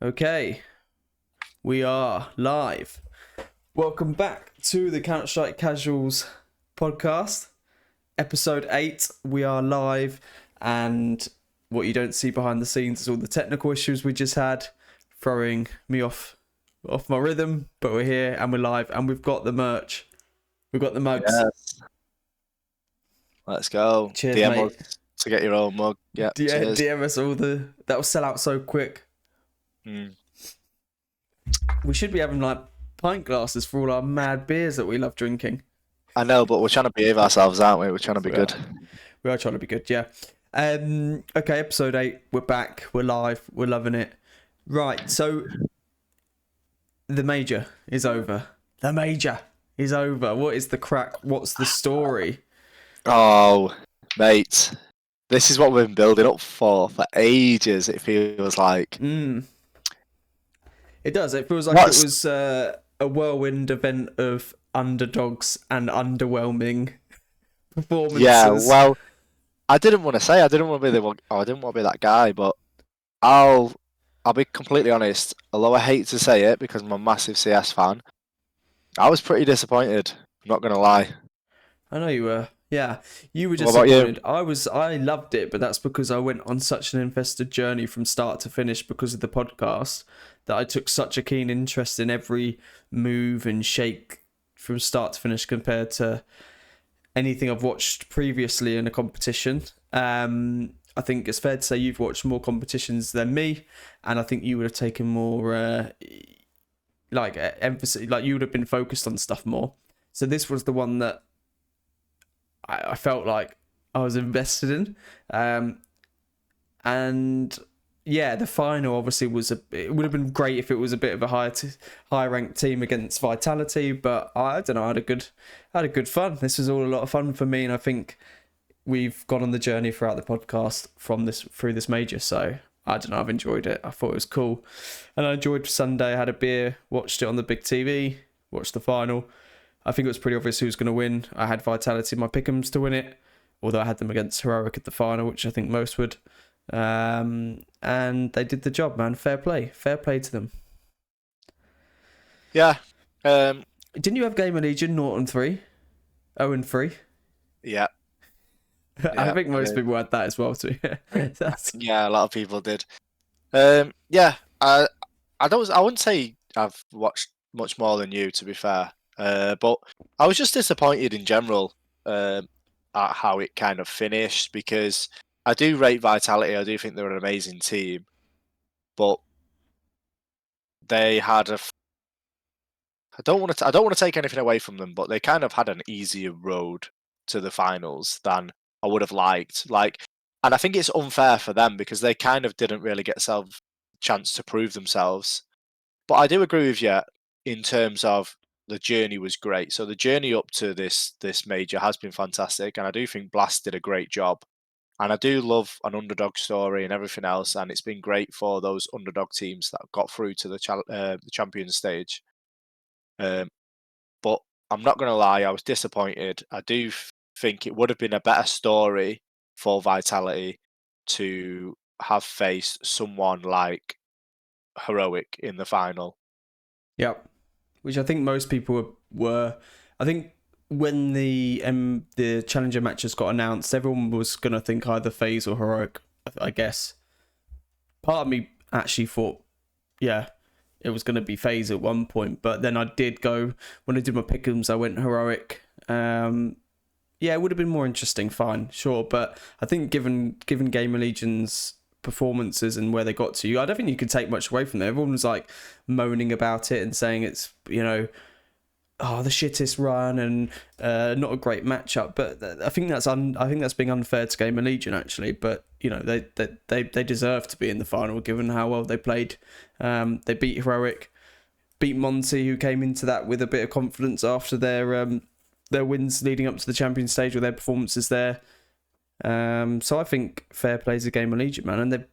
Okay, we are live. Welcome back to the Counter-Strike Casuals podcast, episode 8. We are live, and what you don't see behind the scenes is all the technical issues we just had, throwing me off my rhythm. But we're here and we're live, and we've got the merch. We've got the mugs. Yes. Let's go. Cheers, DM mate. us to get your own mug. Yeah. Cheers. DM us all the. That'll sell out so quick. We should be having like pint glasses for all our mad beers that we love drinking. I know, but we're trying to behave ourselves, aren't we? We're trying to be good. We are trying to be good, yeah. Okay, episode 8. We're back. We're live. We're loving it. Right, so the major is over. The major is over. What is the crack? What's the story? Oh, mate. This is what we've been building up for ages, it feels like. It does. It feels like it was a whirlwind event of underdogs and underwhelming performances. Yeah, well, I didn't want to be that guy, but I'll be completely honest. Although I hate to say it because I'm a massive CS fan, I was pretty disappointed. I'm not gonna lie. I know you were. Yeah, you were What about disappointed. I loved it, but that's because I went on such an invested journey from start to finish because of the podcast that I took such a keen interest in every move and shake from start to finish compared to anything I've watched previously in a competition. I think it's fair to say you've watched more competitions than me, and I think you would have taken more emphasis, like you would have been focused on stuff more. So this was the one that I felt like I was invested in. And yeah, the final obviously it would have been great if it was a bit of a higher ranked team against Vitality, but I don't know, I had a good fun. This was all a lot of fun for me, and I think we've gone on the journey throughout the podcast through this major, so I don't know, I've enjoyed it. I thought it was cool. And I enjoyed Sunday. I had a beer, watched it on the big TV, watched the final. I think it was pretty obvious who was going to win. I had Vitality in my pick'ems to win it, although I had them against Heroic at the final, which I think most would. And they did the job, man. Fair play to them. Yeah. Didn't you have Gamer Legion 0-3? 0-3? Yeah. I think most people had that as well too. Yeah, a lot of people did. Yeah, I wouldn't say I've watched much more than you, to be fair. But I was just disappointed in general at how it kind of finished, because I do rate Vitality. I do think they're an amazing team, but they had I don't want to take anything away from them, but they kind of had an easier road to the finals than I would have liked. And I think it's unfair for them because they kind of didn't really get a chance to prove themselves. But I do agree with you in terms of the journey was great. So the journey up to this major has been fantastic, and I do think Blast did a great job. And I do love an underdog story and everything else, and it's been great for those underdog teams that got through to the Champions stage. But I'm not going to lie, I was disappointed. I do think it would have been a better story for Vitality to have faced someone like Heroic in the final. Yep. Which I think most people were. I think when the Challenger matches got announced, everyone was going to think either FaZe or Heroic, I guess. Part of me actually thought, yeah, it was going to be FaZe at one point, but then I did go, when I did my pick'ems, I went Heroic. Yeah, it would have been more interesting, fine, sure, but I think given Gamer Legion's performances and where they got to, I don't think you could take much away from them. Everyone was like moaning about it and saying it's, the shittest run and not a great matchup. But I think that's being unfair to Gamer Legion actually. But they deserve to be in the final given how well they played. They beat Heroic, beat Monty, who came into that with a bit of confidence after their wins leading up to the champion stage with their performances there. So I think fair play to Gamer Legion, man, and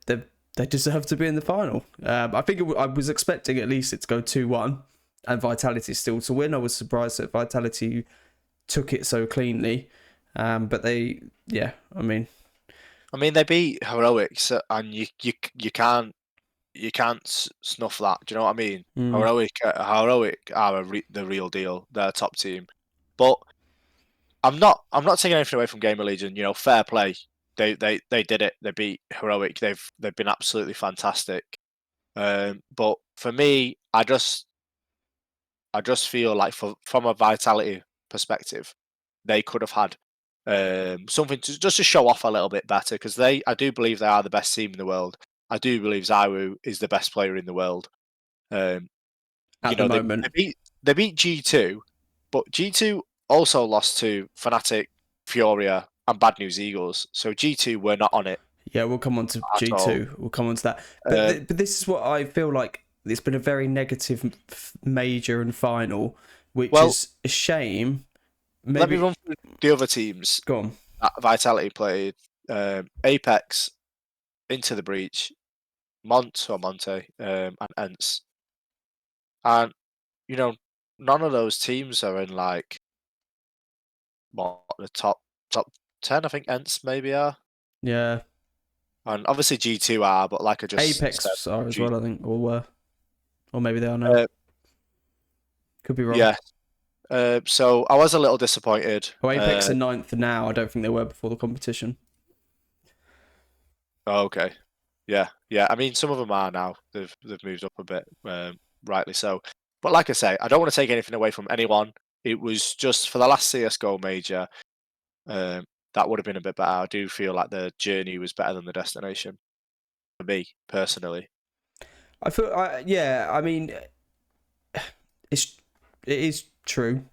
they deserve to be in the final. I think I was expecting at least it to go 2-1 and Vitality still to win. I was surprised that Vitality took it so cleanly, but they beat Heroics, and you can't you can't snuff that. Do you know what I mean? Mm. Heroic are the real deal. They're a top team, but I'm not taking anything away from Gamer Legion. You know, fair play. They did it. They beat Heroic. They've been absolutely fantastic. But for me, I just feel like from a vitality perspective, they could have had something to show off a little bit better, because I do believe they are the best team in the world. I do believe Zywu is the best player in the world. You At the know, moment, they beat G2, but G2 also lost to Fnatic, Furia, and Bad News Eagles. So G2 were not on it yeah, we'll come on to at all. G2. We'll come on to that. But but this is what I feel like. It's been a very negative major and final, which is a shame. Maybe... Let me run through the other teams. Go on. That Vitality played. Ep8, Into the Breach, Monte, and Ents. And, you know, none of those teams are in, like, the top 10, I think Ents maybe are. Yeah. And obviously G2 are, but like I just Apex said, are as well, I think, or were. Or maybe they are now. Could be wrong. Yeah. So I was a little disappointed. Oh, Apex are 9th now. I don't think they were before the competition. Oh, okay. Yeah. I mean, some of them are now. They've moved up a bit, rightly so. But like I say, I don't want to take anything away from anyone. It was just for the last CSGO major. That would have been a bit better. I do feel like the journey was better than the destination, for me personally. I feel, I mean, it is true.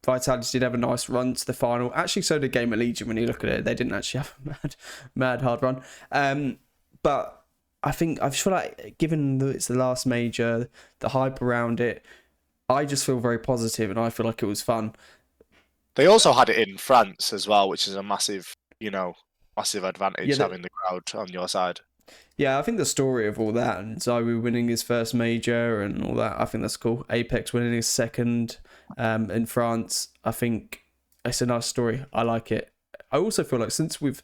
Vitality did have a nice run to the final. Actually, so did Gamer Legion. When you look at it, they didn't actually have a mad hard run. But I just feel like, given that it's the last major, the hype around it, I just feel very positive, and I feel like it was fun. They also had it in France as well, which is a massive advantage, having the crowd on your side. Yeah, I think the story of all that, and Zywu winning his first major and all that, I think that's cool. Apex winning his second in France, I think it's a nice story. I like it. I also feel like since we've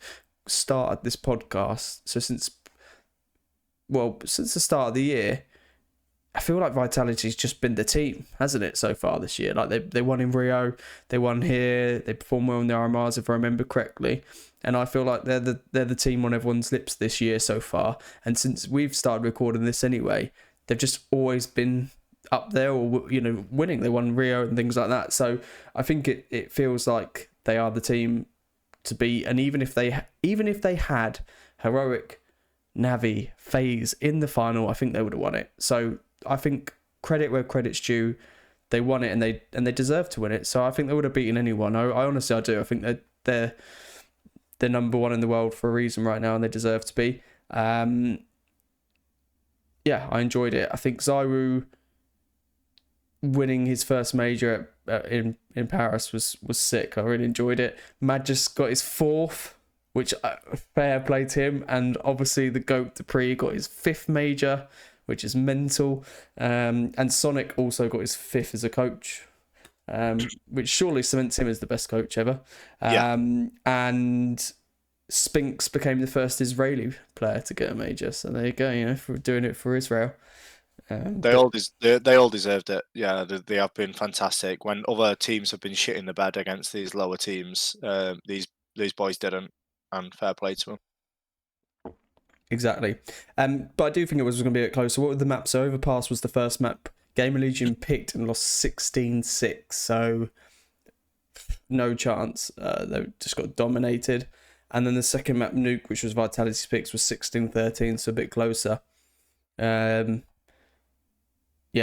started this podcast, since the start of the year, I feel like Vitality's just been the team, hasn't it, so far this year? Like they won in Rio, they won here, they performed well in the RMRs, if I remember correctly. And I feel like they're the team on everyone's lips this year so far. And since we've started recording this anyway, they've just always been up there, or winning. They won Rio and things like that. So I think it feels like they are the team to beat. And even if they had Heroic, Navi, FaZe in the final, I think they would have won it. So I think credit where credit's due. They won it, and they deserve to win it. So I think they would have beaten anyone. I honestly do. I think they're number one in the world for a reason right now, and they deserve to be. Yeah, I enjoyed it. I think Zywu winning his first major in Paris was sick. I really enjoyed it. Magis got his fourth, which fair play to him, and obviously the GOAT Dupree got his fifth major, which is mental. And Sonic also got his fifth as a coach, which surely cements him as the best coach ever. And Spinks became the first Israeli player to get a major. So there you go, for doing it for Israel. They all deserved it. Yeah, they have been fantastic. When other teams have been shitting the bed against these lower teams, these boys didn't, and fair play to them. Exactly. But I do think it was going to be a bit closer. What were the maps? So Overpass was the first map. Gamer Legion picked and lost 16-6. So no chance. They just got dominated. And then the second map, Nuke, which was Vitality's picks, was 16-13, so a bit closer. Yeah.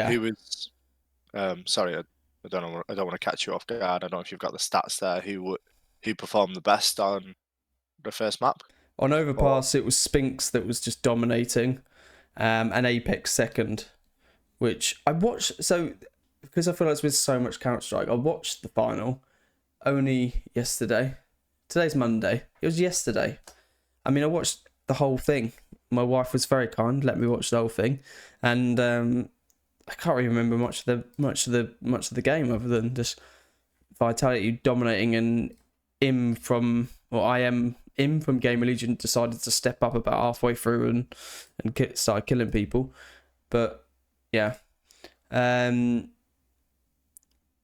Who was? Sorry, I don't know. I don't want to catch you off guard. I don't know if you've got the stats there. Who performed the best on the first map? On Overpass, it was Spinks that was just dominating, and Apex second, which I watched. So, because I feel like it's with so much Counter-Strike, I watched the final only yesterday. Today's Monday. It was yesterday. I mean, I watched the whole thing. My wife was very kind, let me watch the whole thing, and I can't really remember much of the game other than just Vitality dominating and IM Im from Gamer Legion decided to step up about halfway through and started killing people. But yeah, Im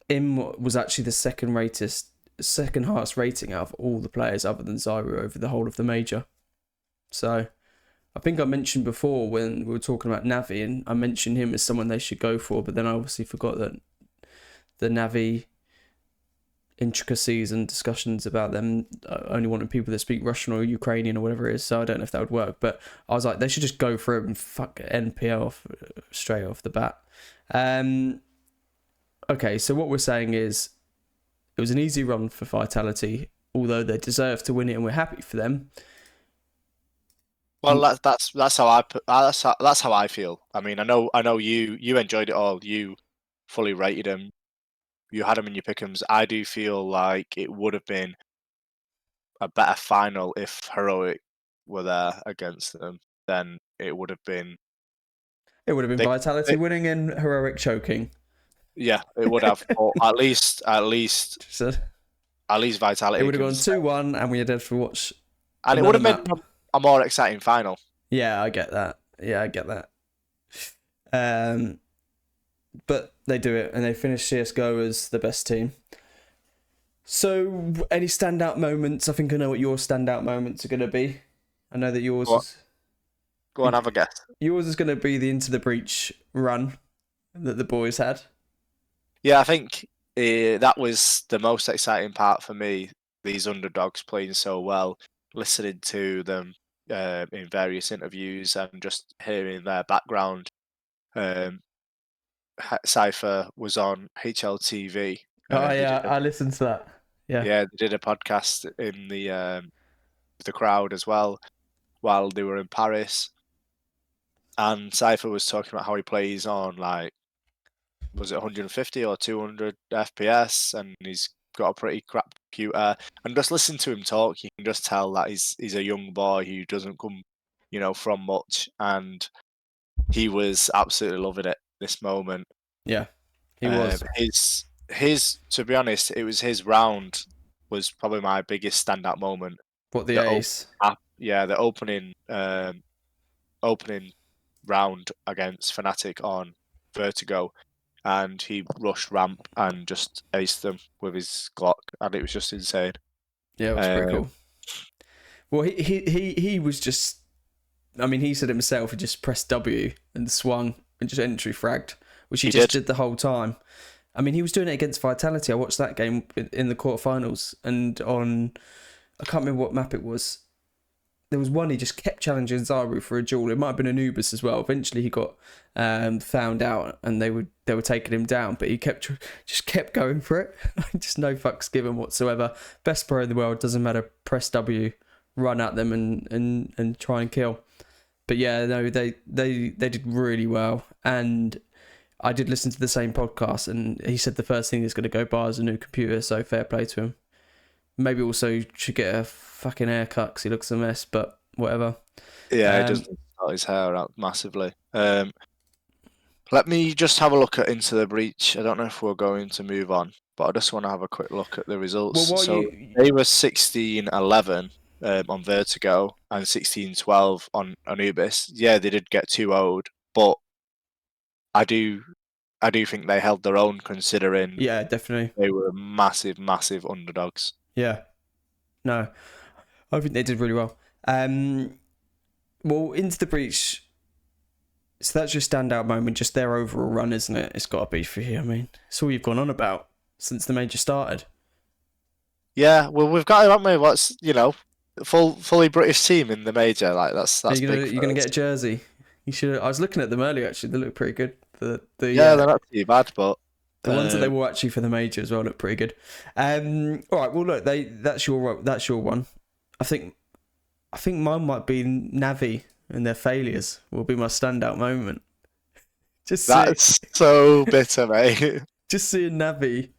was actually the second highest rating out of all the players other than Zyru over the whole of the major. So I think I mentioned before when we were talking about Navi, and I mentioned him as someone they should go for, but then I obviously forgot that the Navi intricacies and discussions about them only wanting people that speak Russian or Ukrainian or whatever it is, so I don't know if that would work, but I was like, they should just go for it and fuck NPL off straight off the bat. Okay, so what we're saying is it was an easy run for Vitality, although they deserve to win it and we're happy for them. Well, that's how I feel. I mean, I know you enjoyed it all. You fully rated them. You had them in your pick'ems. I do feel like it would have been a better final if Heroic were there against them. Then it would have been. It would have been Vitality winning and Heroic choking. Yeah, it would have. But at least So, Vitality. it would have gone 2-1, and we had to watch. And it would have been a more exciting final. Yeah, I get that. But they do it, and they finish CSGO as the best team. So, any standout moments? I think I know what your standout moments are going to be. I know that yours is... Go on, have a guess. Yours is going to be the Into the Breach run that the boys had. Yeah, I think that was the most exciting part for me. These underdogs playing so well, listening to them in various interviews and just hearing their background. Cypher was on HLTV. I listened to that. Yeah, they did a podcast in the crowd as well while they were in Paris. And Cypher was talking about how he plays on, like, was it 150 or 200 FPS, and he's got a pretty crap computer. And just listen to him talk, you can just tell that he's a young boy who doesn't come, from much. And he was absolutely loving it this moment. Yeah, he was. His to be honest, it was his round was probably my biggest standout moment. What, the ace? The opening round against Fnatic on Vertigo, and he rushed ramp and just aced them with his Glock, and it was just insane. Yeah, it was pretty cool. Well, he was just, I mean, he said himself, he just pressed W and swung and just entry fragged, which he just did the whole time. I mean, he was doing it against Vitality. I watched that game in the quarterfinals, and I can't remember what map it was. There was one he just kept challenging Zyru for a duel. It might have been Anubis as well. Eventually, he got found out, and they were taking him down. But he just kept going for it. Just no fucks given whatsoever. Best pro in the world, doesn't matter. Press W, run at them, and try and kill. But yeah, no, they did really well. And I did listen to the same podcast, and he said the first thing he's going to go buy is a new computer. So fair play to him. Maybe also should get a fucking haircut because he looks a mess, but whatever. Yeah, he does sort his hair out massively. Let me just have a look at Into the Breach. I don't know if we're going to move on, but I just want to have a quick look at the results. Well, they were 16-11 on Vertigo and 16-12 on Anubis. Yeah, they did get 2-0'd, but I do think they held their own considering. Yeah, definitely. They were massive, massive underdogs. Yeah. No, I think they did really well. Well, Into the Breach, so that's your standout moment, just their overall run, isn't it? It's got to be for you. I mean, it's all you've gone on about since the major started. Yeah, well, we've got, haven't we? What's, fully British team in the major. Like that's big. You're gonna get a jersey. You should. I was looking at them earlier. Actually, they look pretty good. They're not too bad, but the ones that they wore actually for the major as well look pretty good. All right. Well, look, that's your one. I think mine might be Navi and their failures will be my standout moment. That's so bitter, mate. Just seeing Navi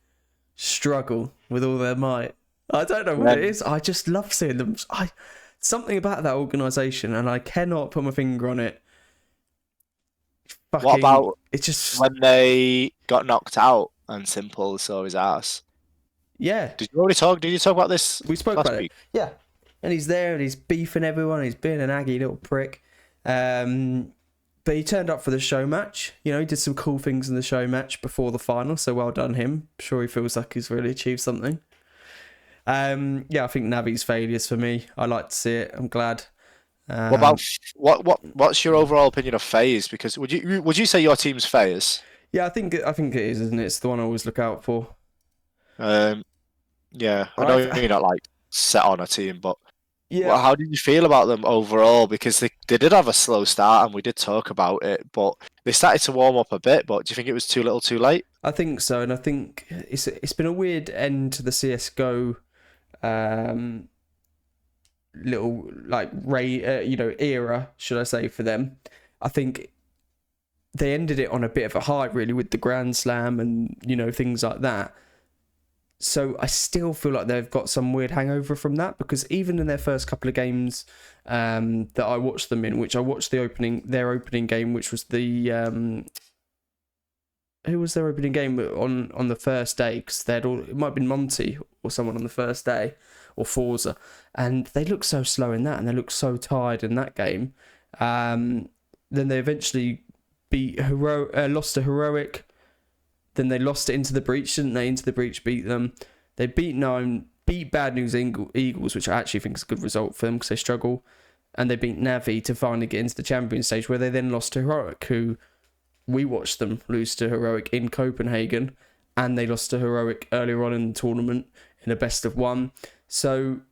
struggle with all their might. I don't know what it is. I just love seeing them. Something about that organisation, and I cannot put my finger on it. What about it's just when they got knocked out and Simple saw his ass? Yeah. Did you talk about this? We spoke about it. Yeah. and he's there and he's beefing everyone. He's being an aggy little prick. But he turned up for the show match. You know, he did some cool things in the show match before the final. So well done him. I'm sure he feels like he's really achieved something. I think Navi's failures for me. I like to see it. I'm glad. What about what's your overall opinion of FaZe? Because would you say your team's FaZe? Yeah, I think it is, isn't it? It's the one I always look out for. Yeah, I know you're not like set on a team, but yeah, how did you feel about them overall? Because they did have a slow start, and we did talk about it, but they started to warm up a bit. But do you think it was too little, too late? I think so, and I think it's been a weird end to the CS:GO little like era, should I say, for them. I think they ended it on a bit of a high, really, with the Grand Slam and things like that. So I still feel like they've got some weird hangover from that, because even in their first couple of games that I watched them in, which I watched their opening game, which was the who was their opening game on the first day? Because it might have been Monty or someone on the first day, or Forza, and they look so slow in that, and they look so tired in that game. Then they eventually lost to Heroic. Then they lost it into the breach, didn't they? Into the breach beat them. They beat Bad News Eagles, which I actually think is a good result for them because they struggle. And they beat Navi to finally get into the champion stage, where they then lost to Heroic, who we watched them lose to Heroic in Copenhagen. And they lost to Heroic earlier on in the tournament in a best of one. So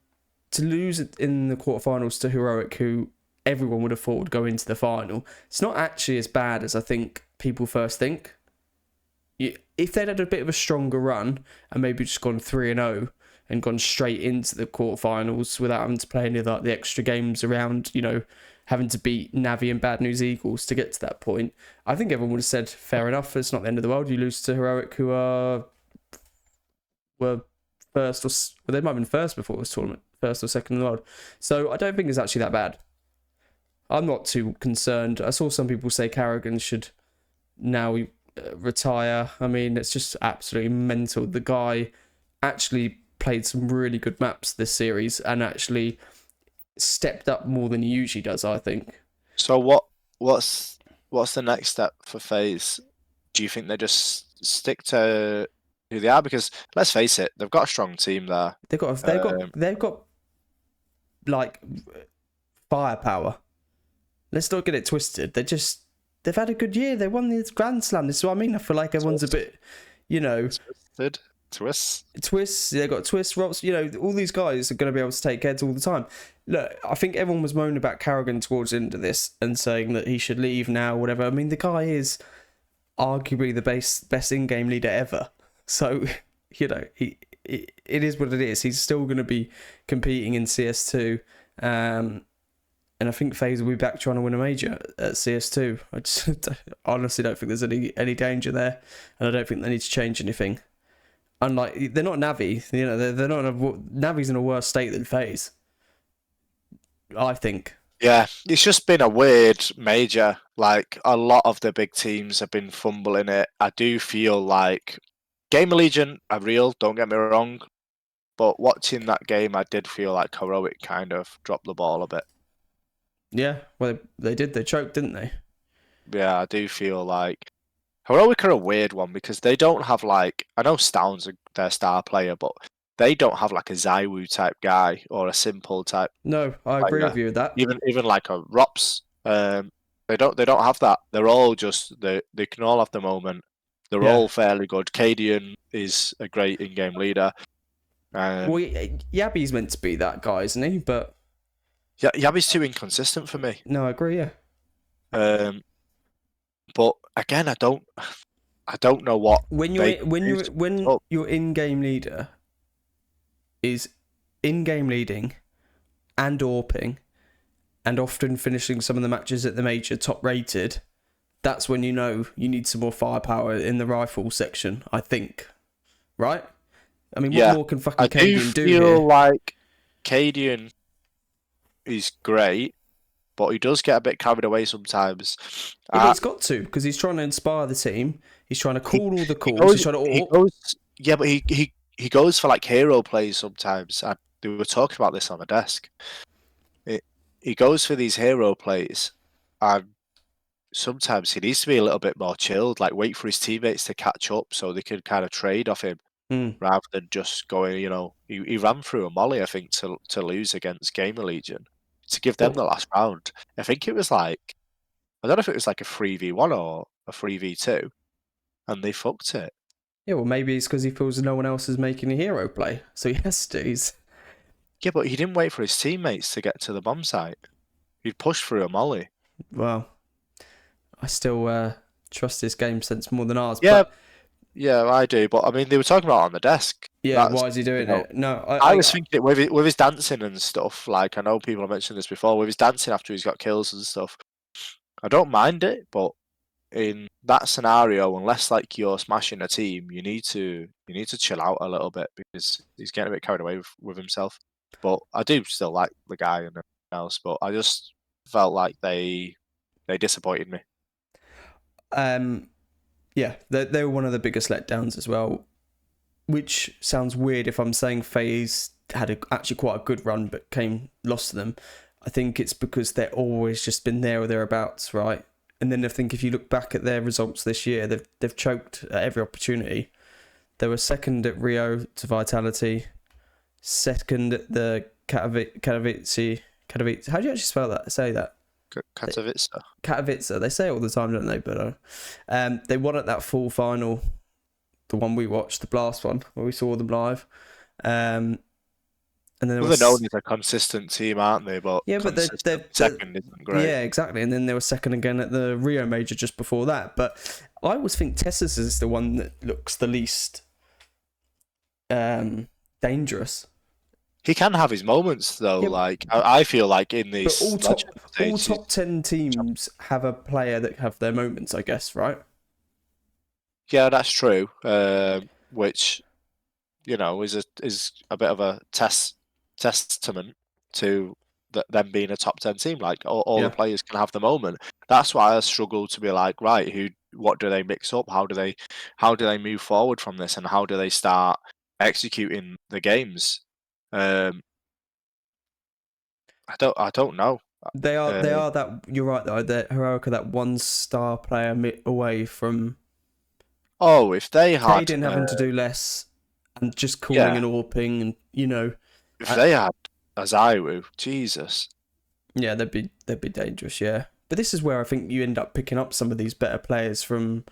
to lose in the quarterfinals to Heroic, who everyone would have thought would go into the final, it's not actually as bad as I think people first think. If they'd had a bit of a stronger run and maybe just gone 3-0 and gone straight into the quarterfinals without having to play any of the extra games around, having to beat Navi and Bad News Eagles to get to that point, I think everyone would have said, fair enough, it's not the end of the world. You lose to Heroic, who were first, they might have been first before this tournament, first or second in the world. So I don't think it's actually that bad. I'm not too concerned. I saw some people say Carrigan should now retire. I mean, it's just absolutely mental. The guy actually played some really good maps this series and actually stepped up more than he usually does, I think. So what's the next step for FaZe? Do you think they just stick to who they are? Because let's face it, they've got a strong team there. They've got like firepower. Let's not get it twisted. They've had a good year. They won the Grand Slam. This is what I mean. I feel like everyone's a bit, Twists. They got Twists, Rops. All these guys are going to be able to take heads all the time. Look, I think everyone was moaning about Carrigan towards the end of this and saying that he should leave now, whatever. I mean, the guy is arguably the best in-game leader ever. So, it is what it is. He's still going to be competing in CS2. And I think FaZe will be back trying to win a major at CS2. I just honestly don't think there's any danger there, and I don't think they need to change anything. Unlike, they're not Navi, they're not Navi's in a worse state than FaZe, I think. Yeah, it's just been a weird major. Like, a lot of the big teams have been fumbling it. I do feel like Game Allegiant are real, don't get me wrong, but watching that game, I did feel like Heroic kind of dropped the ball a bit. Yeah, well, they did. They choked, didn't they? Yeah, I do feel like Heroic are a weird one because they don't have I know Stound's their star player, but they don't have like a Zywoo type guy or a Simple type. No, I agree with you with that. Even like a Rops, they don't have that. They're all just they can all have the moment. They're all fairly good. Cadian is a great in-game leader. Well, Yabby's meant to be that guy, isn't he? But yeah, Yabby's too inconsistent for me. No, I agree. Yeah. But again, I don't know what when your in-game leader is in-game leading and AWPing and often finishing some of the matches at the major top rated. That's when you know you need some more firepower in the rifle section, I think. Right? I mean, what more can fucking Cadian do here? I feel like Cadian is great, but he does get a bit carried away sometimes. Yeah, he's got to, because he's trying to inspire the team. He's trying to call all the calls. He's trying to... But he goes for like hero plays sometimes. they were talking about this on the desk. He goes for these hero plays, and sometimes he needs to be a little bit more chilled, like wait for his teammates to catch up so they can kind of trade off him rather than just going, he ran through a molly, I think, to lose against Gamer Legion to give them the last round. I think it was like, I don't know if it was like a 3v1 or a 3v2, and they fucked it. Yeah, well, maybe it's because he feels no one else is making a hero play, so he has to. Yeah, but he didn't wait for his teammates to get to the bomb site. He pushed through a molly. Well, I still trust his game sense more than ours. Yeah, but yeah, I do. But I mean, they were talking about it on the desk. Yeah, why is he doing it? No, I was thinking it with his dancing and stuff. Like, I know people have mentioned this before. With his dancing after he's got kills and stuff, I don't mind it. But in that scenario, unless like you're smashing a team, you need to chill out a little bit because he's getting a bit carried away with himself. But I do still like the guy and everything else. But I just felt like they disappointed me. Yeah, they were one of the biggest letdowns as well. Which sounds weird if I'm saying FaZe had actually quite a good run but lost to them. I think it's because they're always just been there or thereabouts, right? And then I think if you look back at their results this year, they've choked at every opportunity. They were second at Rio to Vitality, second at the Katowice. How do you actually spell that? Say that. Katowice. Katowice. They say it all the time, don't they? But they won at that full final. The one we watched, the Blast one, where we saw them live. And then they're known as a consistent team, aren't they? But yeah, but they're second isn't great. Yeah, exactly. And then they were second again at the Rio Major just before that. But I always think Tessus is the one that looks the least dangerous. He can have his moments though. Yeah, like I feel like in these all top 10 teams have a player that have their moments, I guess, right? Yeah, that's true. Which, is a bit of a testament to them being a top 10 team. Like all the players can have the moment. That's why I struggle to be like, right, what do they mix up? How do they move forward from this, and how do they start executing the games? I don't know. They are that. You're right though. They're Heroica, that 1-star player away from. Oh, if they had Caden having to do less and just calling and AWPing, and if they had Azaiwu, Jesus. Yeah, they'd be dangerous. Yeah, but this is where I think you end up picking up some of these better players from.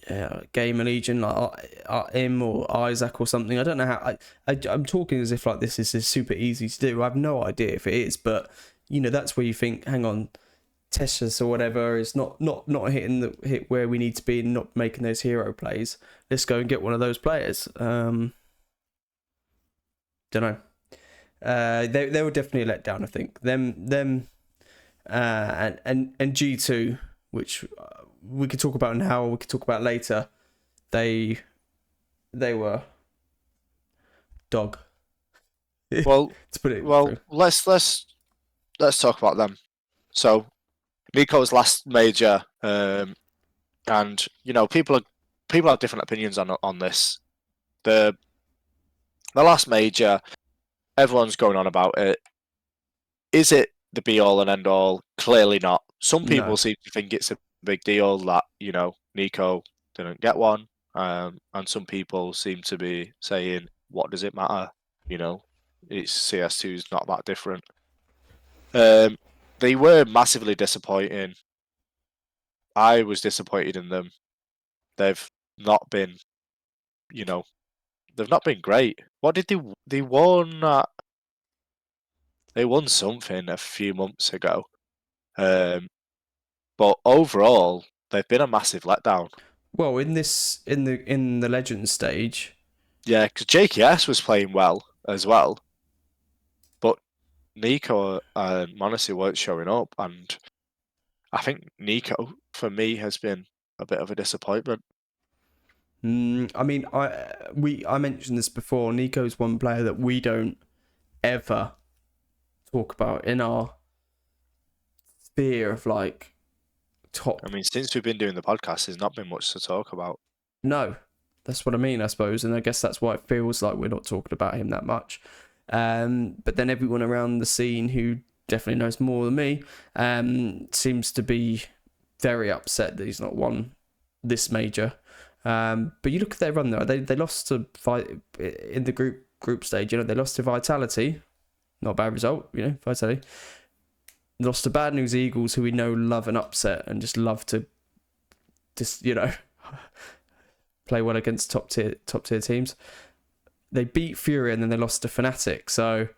Yeah, Gamer Legion, like him or Isaac or something. I don't know how. I'm talking as if like this is super easy to do. I have no idea if it is, but that's where you think, hang on, Tessus or whatever is not hitting the hit where we need to be and not making those hero plays. Let's go and get one of those players. Don't know. They were definitely a letdown. I think them and G2, which we could talk about now. We could talk about later. They were dog. Well, to put it through. let's talk about them. So Nico's last major, and people have different opinions on this. The last major, everyone's going on about it. Is it the be all and end all? Clearly not. Some people seem to think it's a big deal that Nico didn't get one, and some people seem to be saying, what does it matter? It's CS2's not that different. They were massively disappointing. I was disappointed in them. They've not been, they've not been great. What did they won? They won something a few months ago, but overall they've been a massive letdown. Well, in the Legends stage, yeah, because JKS was playing well as well, but Nico and Monesi weren't showing up, and I think Nico, for me, has been a bit of a disappointment. I mean, I mentioned this before. Nico's one player that we don't ever talk about in our sphere of top. I mean, since we've been doing the podcast, there's not been much to talk about. No, That's what I mean, I suppose, and I guess that's why it feels like we're not talking about him that much. But then everyone around the scene who definitely knows more than me seems to be very upset that he's not won this major. But you look at their run though; they lost to fight in the group stage. You know, they lost to Vitality, not a bad result. You know, Vitality lost to Bad News Eagles, who we know love an upset and just love to, play well against top tier teams. They beat Fury and then they lost to Fnatic. So,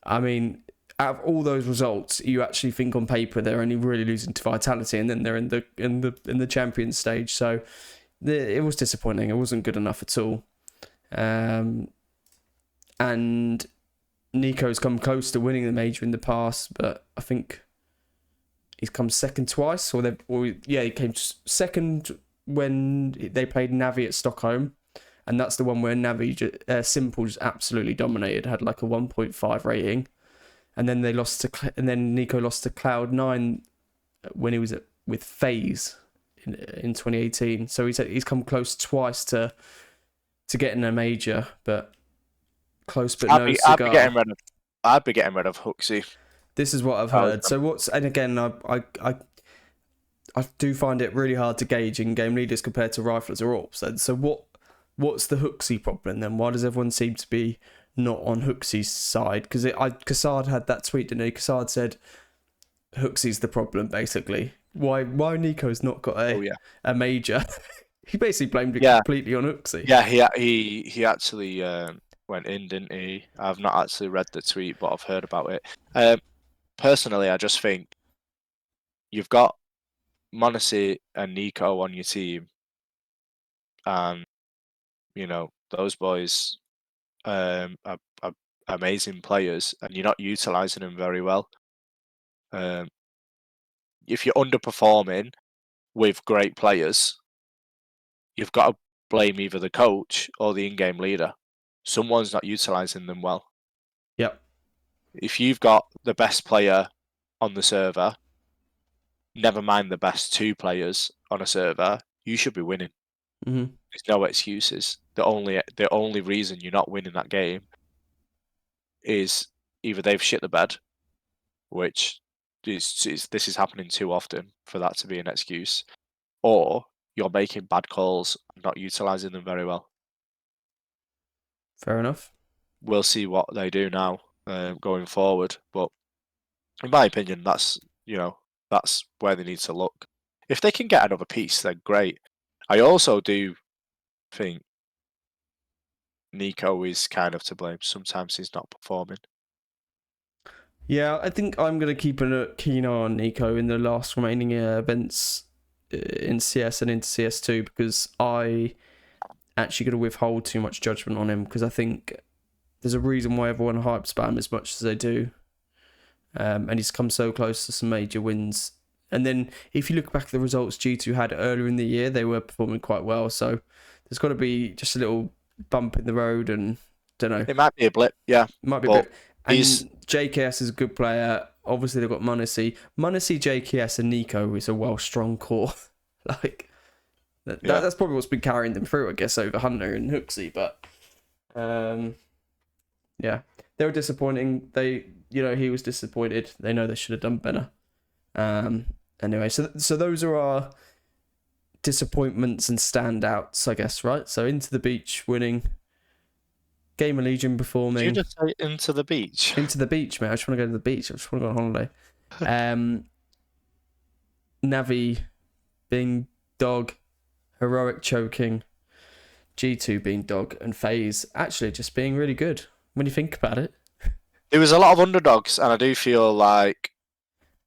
I mean, out of all those results, you actually think on paper they're only really losing to Vitality, and then they're in the Champions stage. So, it was disappointing. It wasn't good enough at all. And Nico's come close to winning the major in the past, but I think he's come second twice, he came second when they played Navi at Stockholm, and that's the one where Navi Simple just absolutely dominated, had like a 1.5 rating, and then Nico lost to Cloud9 when he was with FaZe in 2018. So he's come close twice to getting a major, but close but no cigar. I'd be getting rid of Huxley. This is what I've heard. And again, I do find it really hard to gauge in game leaders compared to riflers or AWPs. So what's the Huxley problem then? Why does everyone seem to be not on Huxley's side? Because Kassad had that tweet, didn't he? Kassad said Huxley's the problem, basically. Why Nico's not got a major? He basically blamed it completely on Huxley. Yeah, he actually went in, didn't he? I've not actually read the tweet, but I've heard about it. Personally, I just think you've got m0NESY and Nico on your team, and those boys are amazing players, and you're not utilizing them very well. If you're underperforming with great players, you've got to blame either the coach or the in-game leader. Someone's not utilizing them well. Yep. If you've got the best player on the server, never mind the best two players on a server, you should be winning. Mm-hmm. There's no excuses. The only reason you're not winning that game is either they've shit the bed, which this is happening too often for that to be an excuse, or you're making bad calls and not utilizing them very well. Fair enough. We'll see what they do now going forward, but in my opinion, that's where they need to look. If they can get another piece, then great. I also do think Nico is kind of to blame. Sometimes he's not performing. Yeah, I think I'm going to keep a keen eye on Nico in the last remaining events in CS and into CS2, because I actually going to withhold too much judgment on him, because I think there's a reason why everyone hypes about him as much as they do. And he's come so close to some major wins. And then if you look back at the results G2 had earlier in the year, they were performing quite well. So there's got to be just a little bump in the road, and don't know. It might be a blip, yeah. It might be a blip. And JKS is a good player. Obviously, they've got m0NESY. m0NESY, JKS, and Nico is a strong core. That's probably what's been carrying them through, I guess, over Hunter and Huxley. But yeah, they were disappointing. He was disappointed. They know they should have done better. Anyway, so those are our disappointments and standouts, I guess, right? So Into the Beach winning, Gamer Legion performing. Did you just say Into the Beach? Into the Beach, mate. I just want to go to the beach. I just want to go on holiday. Navi being dog, Heroic choking, G2 being dog, and FaZe actually just being really good when you think about it. There was a lot of underdogs, and I do feel like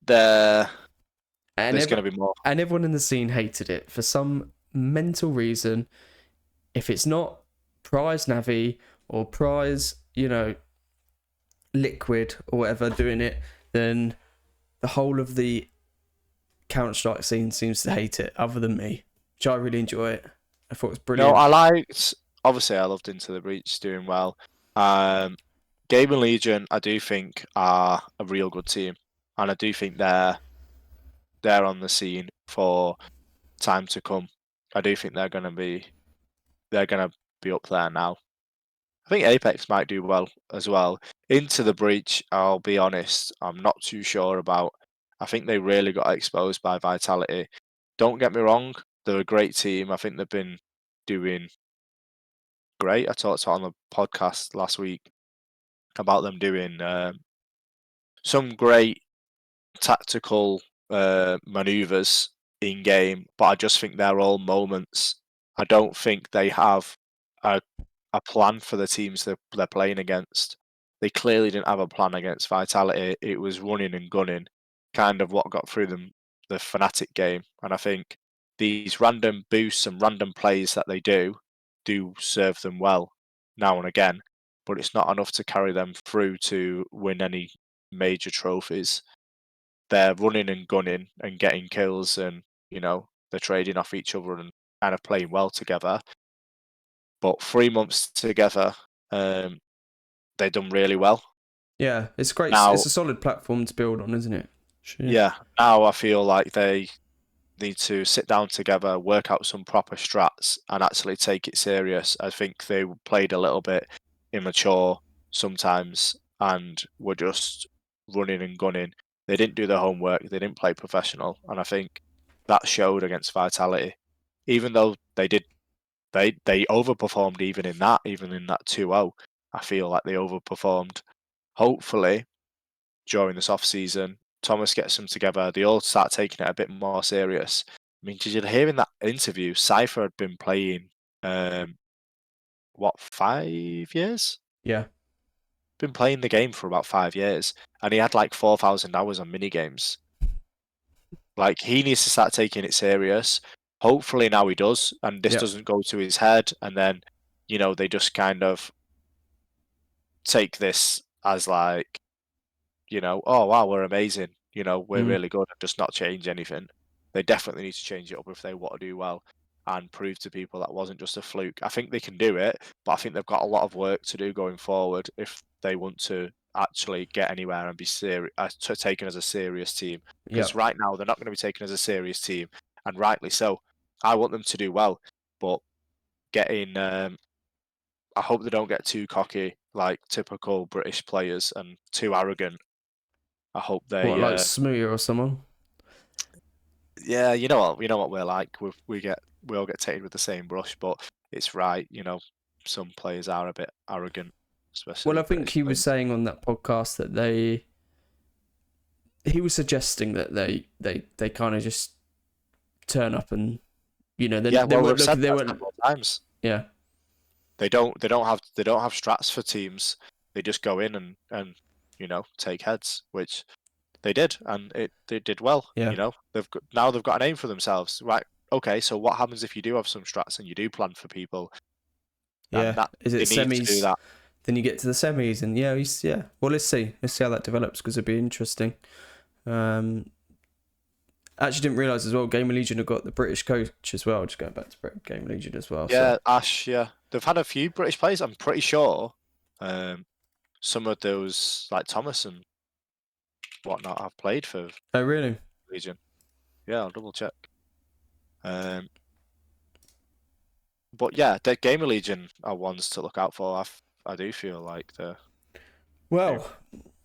there's going to be more. And everyone in the scene hated it for some mental reason. If it's not Prize Navi or Prize, Liquid or whatever doing it, then the whole of the Counter-Strike scene seems to hate it, other than me, which I really enjoy it. I thought it was brilliant. No, obviously I loved Into the Breach doing well. Gamer Legion, I do think, are a real good team, and I do think they're on the scene for time to come. I do think they're going to be they're going to be up there now. I think Apex might do well as well. Into the Breach, I'll be honest, I'm not too sure about. I think they really got exposed by Vitality. Don't get me wrong, they're a great team. I think they've been doing great. I talked about on the podcast last week about them doing some great tactical maneuvers in game, but I just think they're all moments. I don't think they have a plan for the teams they're playing against. They clearly didn't have a plan against Vitality. It was running and gunning, kind of what got through them the Fnatic game. And I think these random boosts and random plays that they do serve them well now and again, but it's not enough to carry them through to win any major trophies. They're running and gunning and getting kills, and they're trading off each other and kind of playing well together. But 3 months together, they've done really well. Yeah, it's great. Now, it's a solid platform to build on, isn't it? Sure. Yeah. Now I feel like they need to sit down together, work out some proper strats, and actually take it serious. I think they played a little bit immature sometimes and were just running and gunning. They didn't do their homework. They didn't play professional, and I think that showed against Vitality. Even though they overperformed even in that 2-0. I feel like they overperformed. Hopefully, during this off season, Thomas gets them together. They all start taking it a bit more serious. I mean, did you hear in that interview, Cypher had been playing, 5 years? Yeah. Been playing the game for about 5 years, and he had like 4,000 hours on mini games. Like, he needs to start taking it serious. Hopefully now he does, and this doesn't go to his head, and then, they just kind of take this as like, oh wow, we're amazing, we're really good, and just not change anything. They definitely need to change it up if they want to do well and prove to people that wasn't just a fluke. I think they can do it, but I think they've got a lot of work to do going forward if they want to actually get anywhere and be taken as a serious team. Because right now they're not going to be taken as a serious team, and rightly so. I want them to do well, but getting I hope they don't get too cocky, like typical British players, and too arrogant. I hope they like Smooya or someone. Yeah, you know what we're like. We all get tainted with the same brush, but it's right. Some players are a bit arrogant, especially. Well, I think he was saying on that podcast that he was suggesting that they kind of just turn up and they weren't looking. They weren't times. Yeah. They don't have strats for teams. They just go in and take heads, which they did, and they did well. Yeah. They've got a name for themselves, right? Okay, so what happens if you do have some strats and you do plan for people? Yeah. Is it semis? To do that. Then you get to the semis, and yeah. Well, let's see how that develops, because it'd be interesting. Actually, didn't realise as well, Gamer Legion have got the British coach as well. Just going back to Gamer Legion as well. Yeah, so. Ash. Yeah, they've had a few British players. I'm pretty sure. Some of those, like Thomas and whatnot, have played for. Oh, really? Legion. Yeah, I'll double check. But yeah, the Gamer Legion are ones to look out for. I do feel like they're. Well,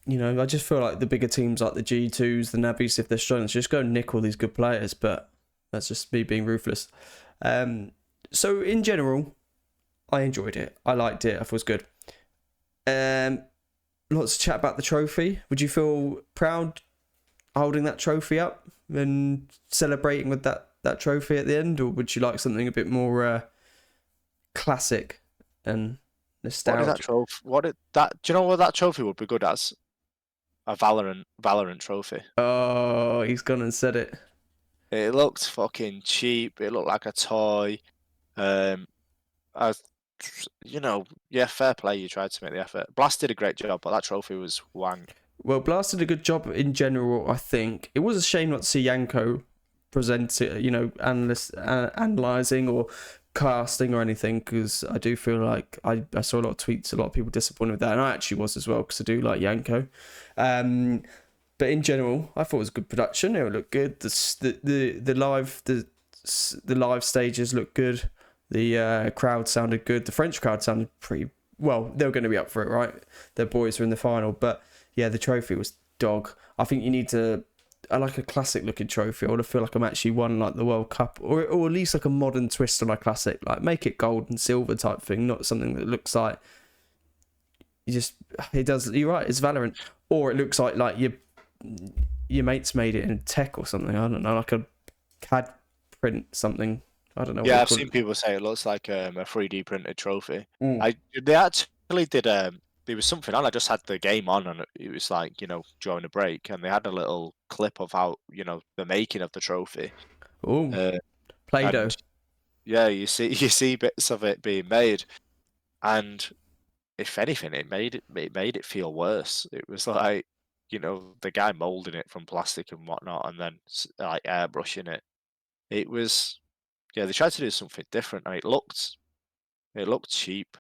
I just feel like the bigger teams like the G2s, the Nabbies, if they're struggling, just go and nick all these good players, but that's just me being ruthless. So in general, I enjoyed it. I liked it. I thought it was good. Lots of chat about the trophy. Would you feel proud holding that trophy up and celebrating with that trophy at the end, or would you like something a bit more classic and nostalgic? Do you know what that trophy would be good as? A Valorant trophy. Oh, he's gone and said it. It looked fucking cheap. It looked like a toy. Yeah, fair play. You tried to make the effort. Blast did a great job, but that trophy was wank. Well, Blast did a good job in general, I think. It was a shame not to see Yanko present it, analysing or casting or anything, because I do feel like I saw a lot of tweets, a lot of people disappointed with that, and I actually was as well, because I do like Yanko. But in general, I thought it was a good production. It looked good. The live stages looked good. The crowd sounded good. The French crowd sounded pretty well. They were going to be up for it, right? Their boys were in the final, but yeah, the trophy was dog. I think you need to. I like a classic looking trophy. I want to feel like I'm actually won like the World Cup, or at least like a modern twist on a classic. Like make it gold and silver type thing, not something that looks like you just. It does. You're right. It's Valorant, or it looks like your mates made it in tech or something. I don't know, like a CAD print something. I don't know. Yeah, I've seen people say it looks like a 3D printed trophy. Mm. They actually did. There was something on. I just had the game on, and it was like during a break, and they had a little clip of how the making of the trophy. Oh, Uh, Play-Doh. and yeah, you see bits of it being made, and if anything, it made it feel worse. It was like the guy molding it from plastic and whatnot, and then like airbrushing it. It was. Yeah, they tried to do something different, and it looked cheap.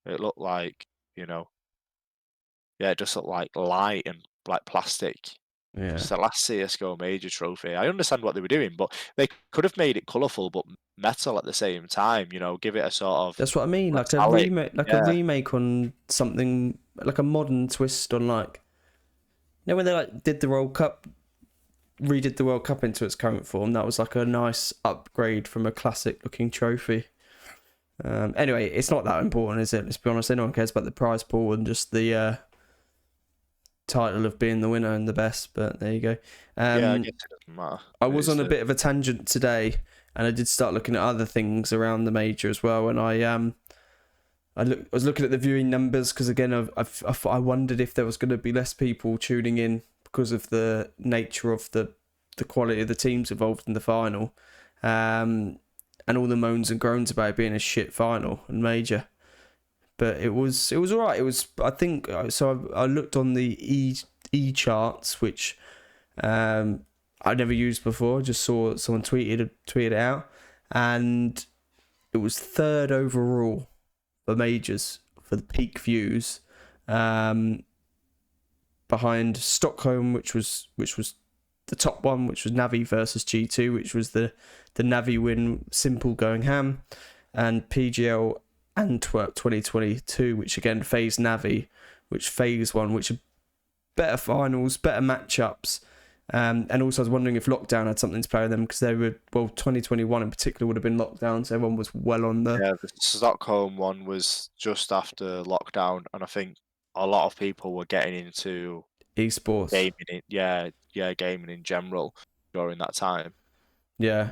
It looked like, it just looked like light and like plastic. Yeah. It's the last CSGO major trophy. I understand what they were doing, but they could have made it colourful but metal at the same time. Give it a sort of. That's what I mean. Like metallic. a remake on something like a modern twist on like. When they like did the World Cup, redid the World Cup into its current form, that was like a nice upgrade from a classic looking trophy. Anyway, it's not that important, is it? Let's be honest. Anyone cares about the prize pool and just the title of being the winner and the best. But there you go. Yeah, I guess it doesn't matter. I was on a bit of a tangent today, and I did start looking at other things around the major as well. And I was looking at the viewing numbers because again, I wondered if there was going to be less people tuning in because of the nature of the quality of the teams involved in the final, and all the moans and groans about it being a shit final and major. But it was all right. It was, I think, so I looked on the E charts, which I never used before. Just saw someone tweeted it out, and it was third overall for majors for the peak views. Behind Stockholm, which was the top one, which was Navi versus G2, which was the Navi win, simple going ham, and PGL Antwerp 2022, which again FaZe Navi, which FaZe won, which are better finals, better matchups, and also I was wondering if lockdown had something to play with them because they were 2021 in particular would have been lockdown, so everyone was well on the. Yeah, the Stockholm one was just after lockdown, and I think a lot of people were getting into esports, gaming in general during that time. Yeah,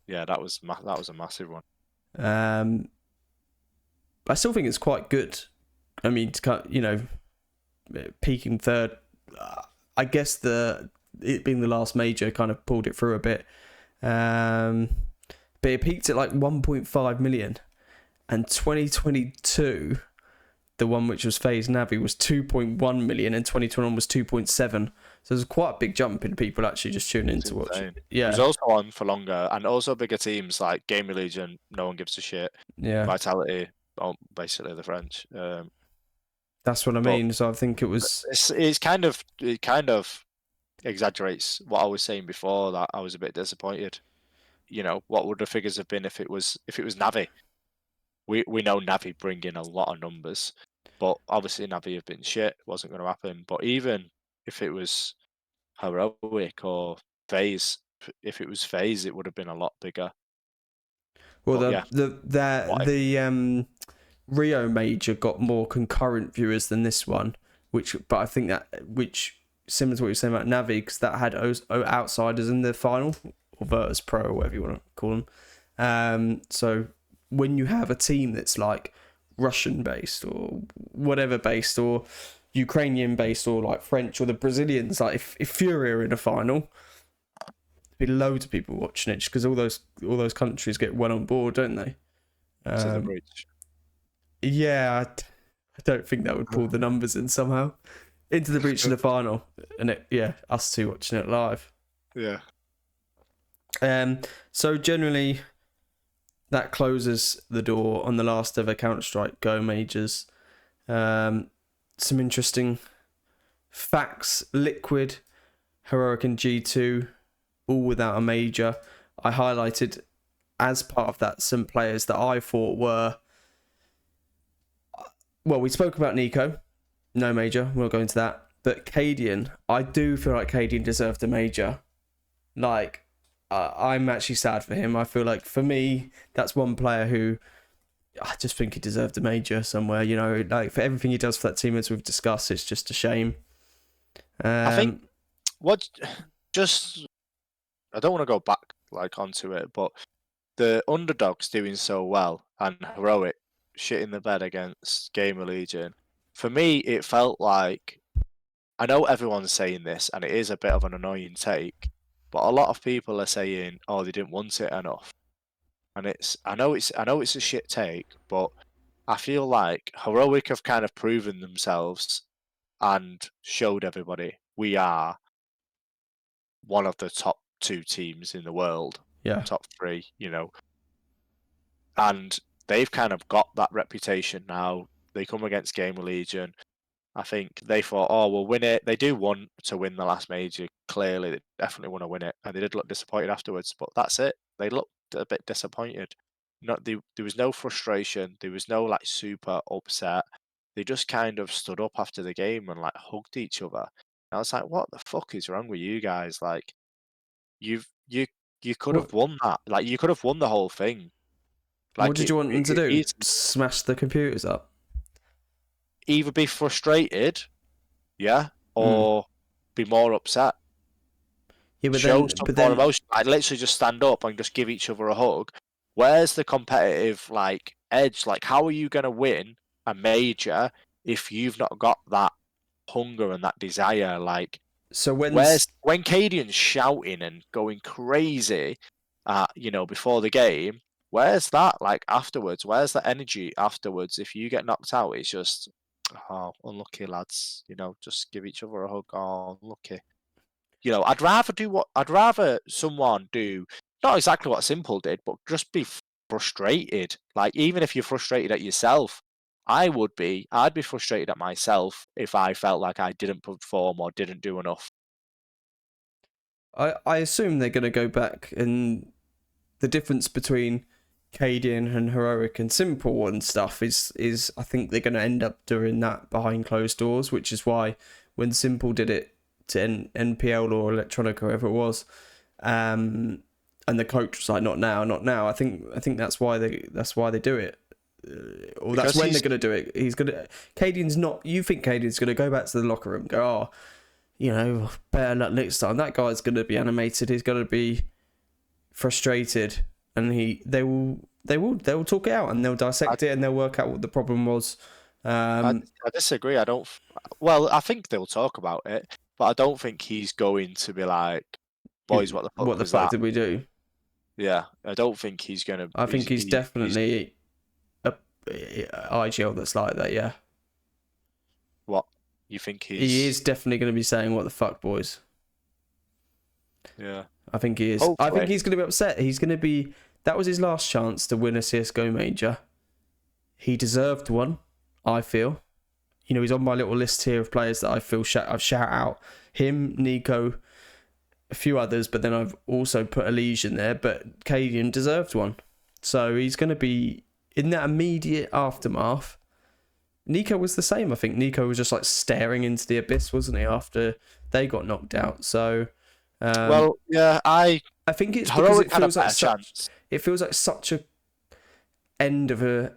that was a massive one. I still think it's quite good. I mean, peaking third. I guess it being the last major kind of pulled it through a bit. But it peaked at like 1.5 million, and 2022. The one which was FaZe Navi was 2.1 million and 2021 was 2.7. So there's quite a big jump in people actually just tuning in to watch it. Yeah. It was also on for longer, and also bigger teams like Gaming Legion, no one gives a shit. Yeah. Vitality, basically the French. That's what I mean. So I think it was. It kind of exaggerates what I was saying before, that I was a bit disappointed. What would the figures have been if it was Navi? We know Navi bring in a lot of numbers, but obviously Navi have been shit. Wasn't going to happen. But even if it was Heroic or FaZe, if it was FaZe, it would have been a lot bigger. Well, the Rio major got more concurrent viewers than this one, but I think which similar to what you're saying about Navi, because that had outsiders in the final, or Virtus Pro, or whatever you want to call them. So when you have a team that's like Russian based or whatever based or Ukrainian based or like French or the Brazilians, like if Fury are in a final, there'd be loads of people watching it just because all those countries get well on board, don't they? To the bridge. Yeah, I don't think that would pull the numbers in somehow into the breach of the final, and us two watching it live. Yeah. So generally, that closes the door on the last ever Counter-Strike Go majors. Some interesting facts: Liquid, Heroic, and G2, all without a major. I highlighted as part of that, some players that I thought were... Well, we spoke about Nico. No major. We'll go into that. But Cadian, I do feel like Cadian deserved a major. Like, I'm actually sad for him. I feel like, for me, that's one player who I just think he deserved a major somewhere. You know, like, for everything he does for that team, as we've discussed, it's just a shame. I think I don't want to go back like onto it, but the underdogs doing so well and heroic shit in the bed against Gamer Legion. For me, it felt like, I know everyone's saying this, and it is a bit of an annoying take, but a lot of people are saying, "Oh, they didn't want it enough," and I know it's a shit take, but I feel like heroic have kind of proven themselves and showed everybody we are one of the top 2 teams in the world, Yeah. top 3, you know, and they've kind of got that reputation now. They come against Gamer Legion. I think they thought, oh, we'll win it. They do want to win the last major. Clearly, they definitely want to win it, and they did look disappointed afterwards. But that's it. They looked a bit disappointed. There was no frustration. There was no like super upset. They just kind of stood up after the game and like hugged each other. And I was like, what the fuck is wrong with you guys? Like, you could have won that. Like, you could have won the whole thing. Like, what did you want them to do? It's Smash the computers up? either be frustrated, yeah, or be more upset. Yeah, Show some more emotion. I'd literally just stand up and just give each other a hug. Where's the competitive like edge? Like, how are you gonna win a major if you've not got that hunger and that desire? Like, so when Cadian's shouting and going crazy, you know, before the game, where's that like afterwards? Where's the energy afterwards? If you get knocked out, it's just, oh, unlucky lads. You know, just give each other a hug. Oh, unlucky. You know, I'd rather someone do not exactly what Simple did, but just be frustrated. Like, even if you're frustrated at yourself, I'd be frustrated at myself if I felt like I didn't perform or didn't do enough. I assume they're going to go back, and the difference between Cadian and Heroic and Simple and stuff is I think they're going to end up doing that behind closed doors, which is why when Simple did it to NPL or Electronica, whoever it was, and the coach was like, not now. I think that's why they do it. Or that's when they're going to do it. Cadian's not. You think Cadian's going to go back to the locker room, go, oh, you know, better luck next time. That guy's going to be animated. He's going to be frustrated, and they will talk it out, and they'll dissect it, and they'll work out what the problem was. I disagree. I think they'll talk about it, but I don't think he's going to be like, boys, what the fuck did we do? Yeah, I don't think he's going to. I think he's definitely a IGL that's like that, yeah. What? You think he is definitely going to be saying, what the fuck, boys? Yeah. I think he is. Hopefully. I think he's going to be upset. He's going to be... That was his last chance to win a CSGO major. He deserved one, I feel. You know, he's on my little list here of players that I feel I've shout out. Him, Nico, a few others, but then I've also put Elysian there, but Cadian deserved one. So he's going to be... In that immediate aftermath... Nico was the same, I think. Nico was just like staring into the abyss, wasn't he, after they got knocked out. So... well, yeah, I think it's because it feels like such a end of a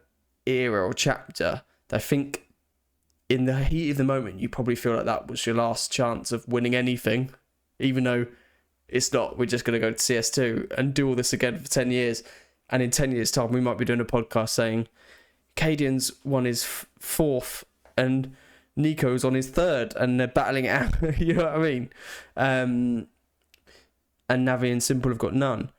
era or chapter that I think in the heat of the moment you probably feel like that was your last chance of winning anything, even though it's not. We're just going to go to CS2 and do all this again for 10 years, and in 10 years time we might be doing a podcast saying Cadian's won his fourth and Nico's on his third and they're battling it out. You know what I mean? And Navi and Simple have got none.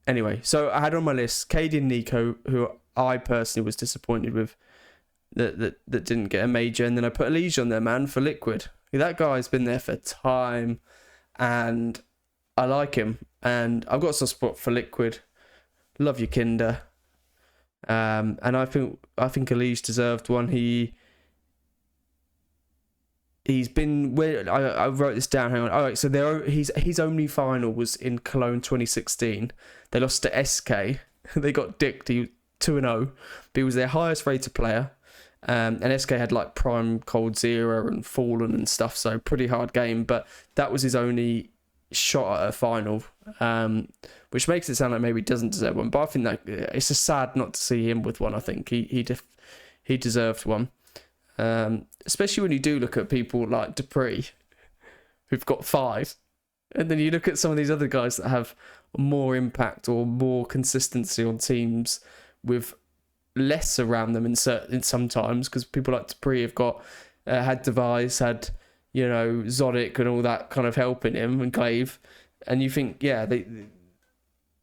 Anyway, so I had on my list Cadian and Nico, who I personally was disappointed with that didn't get a major, and then I put Elysian on there, man, for Liquid. That guy's been there for time, and I like him, and I've got some spot for Liquid. Love you, Kinder. And I think Elysian deserved one. he's been where I wrote this down. Hang on. All right, so his only final was in Cologne 2016. They lost to SK. They got dicked. He 2-0, but he was their highest rated player. And SK had like Prime Cold Zero and Fallen and stuff, so pretty hard game. But that was his only shot at a final, which makes it sound like maybe he doesn't deserve one. But I think that it's just sad not to see him with one. I think he deserved one, especially when you do look at people like Dupree, who've got 5, and then you look at some of these other guys that have more impact or more consistency on teams with less around them in sometimes, because people like Dupree have got had Device, had Zodic and all that kind of helping him, and Glaive, and you think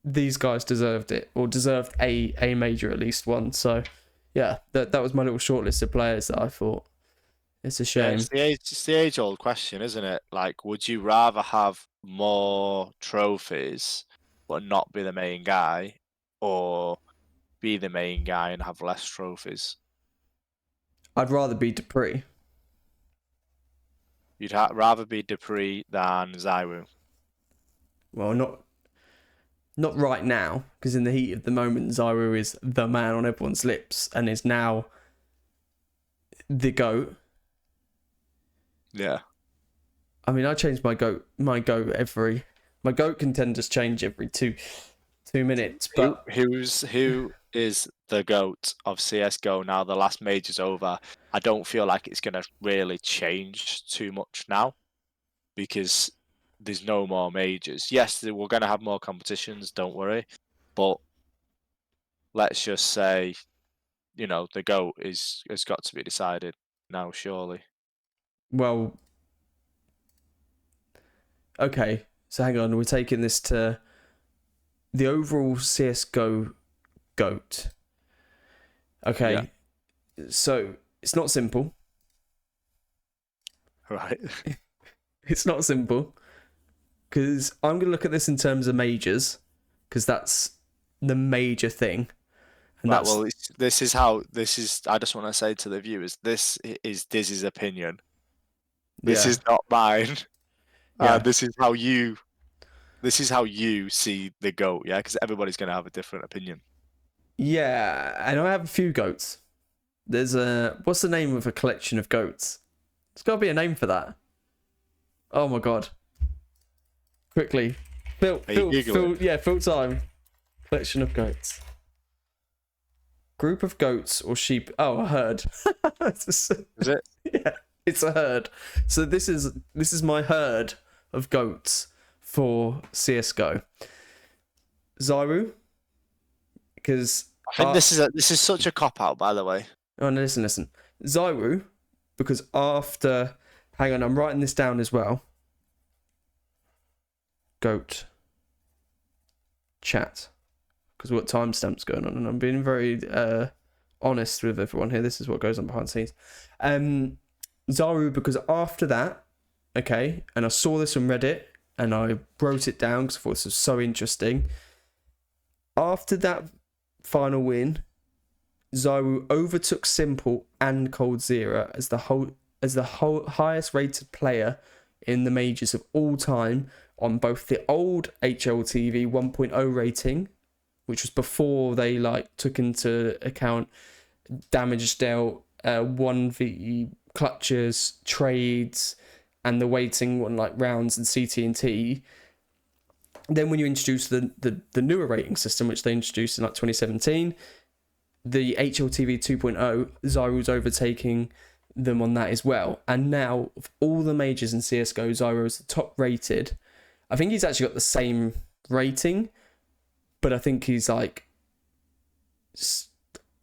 these guys deserved it, or deserved a major at least one. So yeah, that was my little short list of players that I thought. It's a shame. Yeah, it's the age-old question, isn't it? Like, would you rather have more trophies but not be the main guy, or be the main guy and have less trophies? I'd rather be Dupree. You'd rather be Dupree than Zywu? Well, not right now, because in the heat of the moment, Zywu is the man on everyone's lips and is now the GOAT. Yeah. I mean, I change my GOAT my GOAT contenders change every two minutes. But who is the GOAT of CSGO now? The last major's over. I don't feel like it's going to really change too much now, because there's no more majors. Yes, we're going to have more competitions, don't worry. But let's just say, the GOAT has got to be decided now, surely. Well, okay. So hang on, we're taking this to the overall CSGO GOAT. Okay. Yeah. So it's not simple. Right. It's not simple, because I'm going to look at this in terms of majors, because that's the major thing. And right, well, this is. I just want to say to the viewers, this is Diz's opinion. This is not mine. Yeah. This is how you see the GOAT. Yeah, because everybody's going to have a different opinion. Yeah, and I have a few GOATs. There's what's the name of a collection of GOATs? There's got to be a name for that. Oh my god! Quickly, Phil time. Collection of GOATs. Group of goats or sheep. Oh, a herd. Is it? Yeah, it's a herd. So this is my herd of goats for CSGO. Zywu, because I think this is such a cop out, by the way. Oh no, listen. Zywu, because after, hang on, I'm writing this down as well. GOAT chat, because we've got timestamps going on, and I'm being very honest with everyone here. This is what goes on behind the scenes. Zywu, because after that, okay, and I saw this on Reddit, and I wrote it down because I thought this was so interesting. After that final win, Zywu overtook Simple and Cold Zero as the highest rated player in the majors of all time on both the old HLTV 1.0 rating, which was before they took into account damage dealt, 1v clutches, trades, and the weighting on rounds and CT&T. Then when you introduce the newer rating system, which they introduced in 2017, the HLTV 2.0, Zyru's overtaking them on that as well. And now, of all the majors in CSGO, Zyru is the top rated. I think he's actually got the same rating, but I think he's I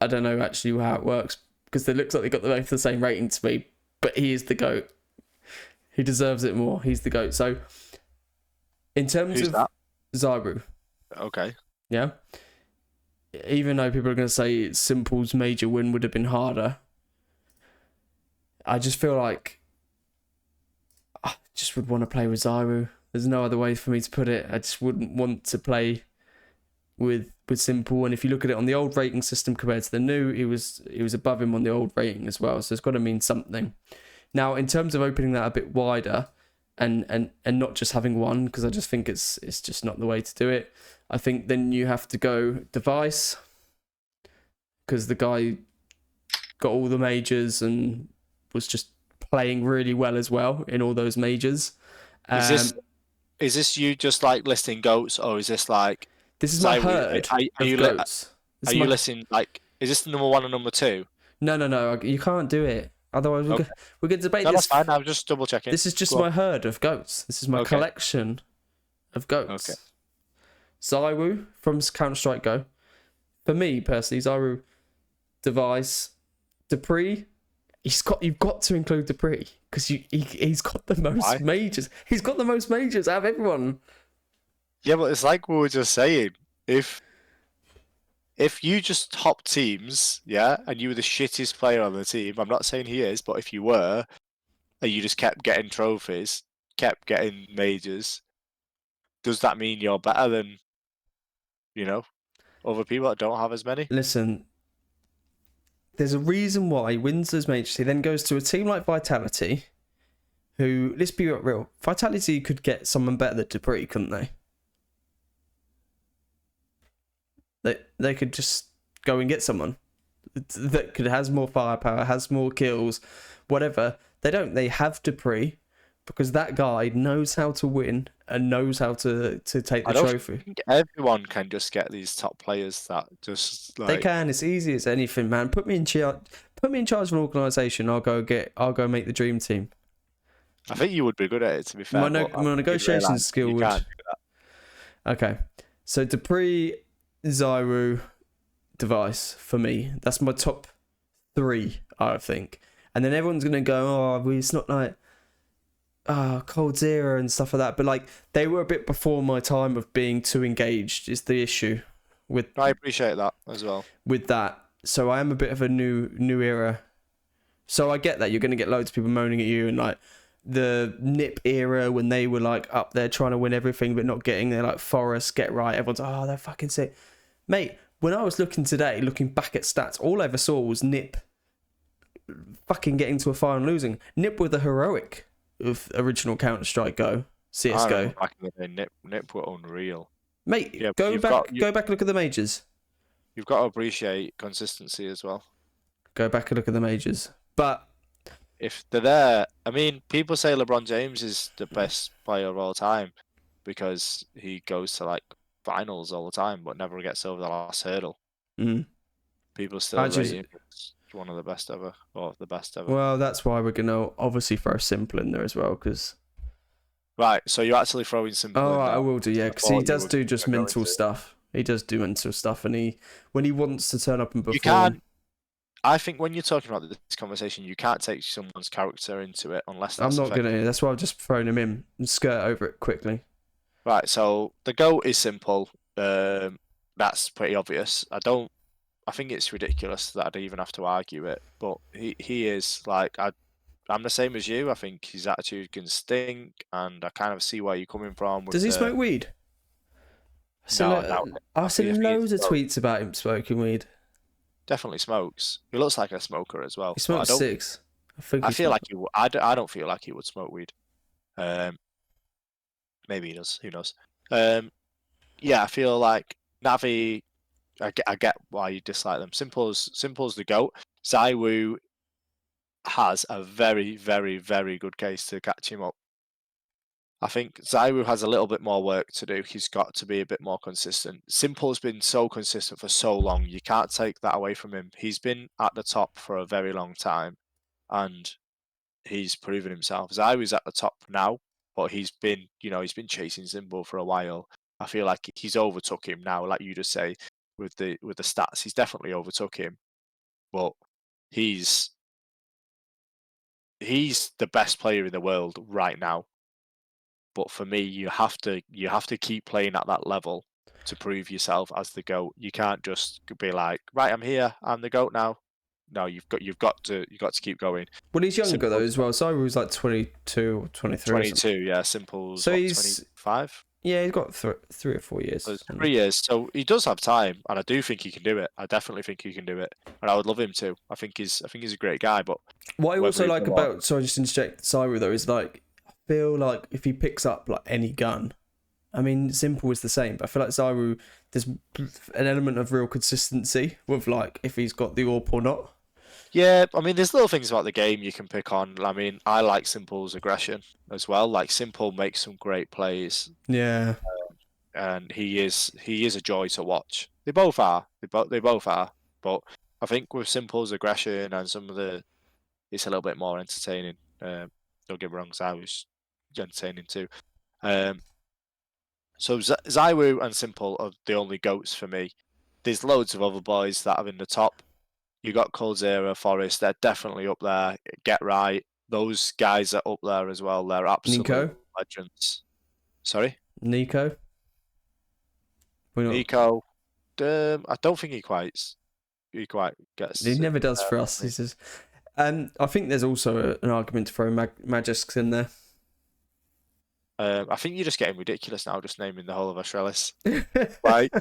don't know actually how it works, because it looks like they got both the same rating to me, but he is the GOAT. He deserves it more. He's the GOAT. So, in terms of that? Zyru. Okay. Yeah. Even though people are going to say Simple's major win would have been harder, I just feel like I just would want to play with Zyru. There's no other way for me to put it. I just wouldn't want to play with Simple. And if you look at it on the old rating system compared to the new, he was above him on the old rating as well. So it's got to mean something. Now, in terms of opening that a bit wider, and not just having one, because I just think it's just not the way to do it. I think then you have to go Device, because the guy got all the majors and was just playing really well as well in all those majors. Is this you just like listing goats, or is this like This is my Zywu? herd of goats. Are you listing like? Is this the number 1 and number 2? No. You can't do it. Otherwise, we're gonna debate No, this. that's fine. I'm just double checking. This is just my herd of goats. This is my collection of goats. Okay. Zywu from Counter-Strike Go. For me personally, Zywu, Device, Dupree. You've got to include Dupree because he's got the most majors. He's got the most majors out of everyone. Yeah, but it's like we were just saying. If you just top teams, yeah, and you were the shittest player on the team, I'm not saying he is, but if you were, and you just kept getting trophies, kept getting majors, does that mean you're better than, other people that don't have as many? Listen, there's a reason why he wins those majors. He then goes to a team like Vitality, who, let's be real, Vitality could get someone better than Dupree, couldn't they? They could just go and get someone that has more firepower, has more kills, whatever. They don't. They have Dupree because that guy knows how to win and knows how to take the trophy. I think everyone can just get these top players that just like... They can. It's easy as anything, man. Put me in charge of an organisation. I'll go make the dream team. I think you would be good at it, to be fair. My negotiation skill would. Can't do that. Okay, so Dupree, Zywu, Device for me. That's my top 3, I think. And then everyone's gonna go, oh, it's not like Cold Zero and stuff like that. But like they were a bit before my time of being too engaged. Is the issue with? I appreciate that as well. With that, so I am a bit of a new era. So I get that you're gonna get loads of people moaning at you and like the Nip era when they were like up there trying to win everything but not getting there, like Forest, Get Right. Everyone's they're fucking sick, mate. When I was looking back at stats, all I ever saw was Nip fucking getting to a final and losing. Nip were the heroic of original Counter-Strike Go, CSGO. Back in the day, Nip were unreal. Mate, yeah, go back and look at the majors. You've got to appreciate consistency as well. Go back and look at the majors. But if they're there, I mean, people say LeBron James is the best player of all time because he goes to like finals all the time, but never gets over the last hurdle. People still rate him as one of the best ever, or the best ever. Well, that's why we're gonna obviously throw Simple in there as well, because. Right, so you're actually throwing Simple. Oh, I will do, yeah, because he does do just mental stuff. He does do mental stuff, and when he wants to turn up and perform. You can't. I think when you're talking about this conversation, you can't take someone's character into it unless that's I'm not gonna. That's why I've just thrown him in and skirt over it quickly. Right, so the GOAT is Simple. That's pretty obvious. I think it's ridiculous that I'd even have to argue it, but he is like I'm the same as you. I think his attitude can stink, and I kind of see where you're coming from. Does he smoke weed? I've seen loads of tweets about him smoking weed. Definitely smokes. He looks like a smoker as well. He smokes 6. I feel like he would. I don't feel like he would smoke weed. Maybe he does. Who knows? Yeah, I feel like Navi. I get why you dislike them. Simple's the GOAT. Zywu has a very, very, very good case to catch him up. I think Zywu has a little bit more work to do. He's got to be a bit more consistent. Simple's been so consistent for so long. You can't take that away from him. He's been at the top for a very long time, and he's proven himself. Zywu's at the top now, but he's been chasing Simple for a while. I feel like he's overtook him now, like you just say with the stats. He's definitely overtook him, but he's the best player in the world right now. But for me, you have to keep playing at that level to prove yourself as the GOAT. You can't just be like, right, I'm here, I'm the GOAT now. No, you've got to keep going. Well, he's younger though as well. So he was like 22 or 23. 22, yeah. Simple's so he's 25. Yeah, he's got 3 or 4 years. So it's 3 years, so he does have time, and I do think he can do it. I definitely think he can do it, and I would love him to. I think he's a great guy, but What I whether also he's like the one, about, sorry, just interject, Cyro though, is like, I feel like if he picks up like any gun, I mean, Simple is the same, but I feel like Zyru, there's an element of real consistency with like if he's got the AWP or not. yeah. I mean, there's little things about the game you can pick on. I mean, I like Simple's aggression as well. Like Simple makes some great plays, Yeah. and he is a joy to watch. They both are. They both are. But I think with Simple's aggression and some of it's a little bit more entertaining. Don't get me wrong, Zyru's entertaining too. So Zyru and Simple are the only goats for me. There's loads of other boys that are in the top. You got Coldzera, Forest, they're definitely up there. Get Right, those guys are up there as well. They're absolute Nico? legends. Sorry? Nico? We're not, Nico, I don't think he quite gets he it never does for us. for me. He says, I think there's also an argument to throw Magisks in there. I think you're just getting ridiculous now, just naming the whole of Australis. Like,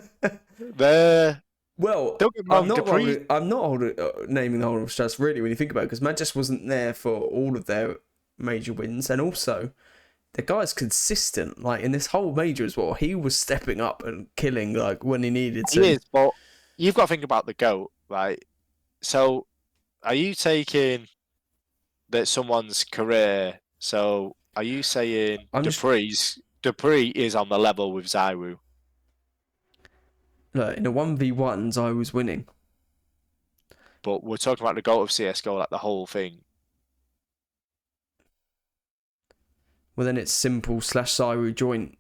they're Well, don't get me wrong, I'm not naming the whole of Strauss really when you think about it, because Magis wasn't there for all of their major wins, and also the guy's consistent. Like in this whole major as well, he was stepping up and killing like when he needed to. He is, but you've got to think about the GOAT, right? So, are you taking that someone's career? So, are you saying Dupree is on the level with Zyru? Look, in a 1v1s, I was winning. But we're talking about the GOAT of CSGO, like the whole thing. Well, then it's Simple / Cyru joint.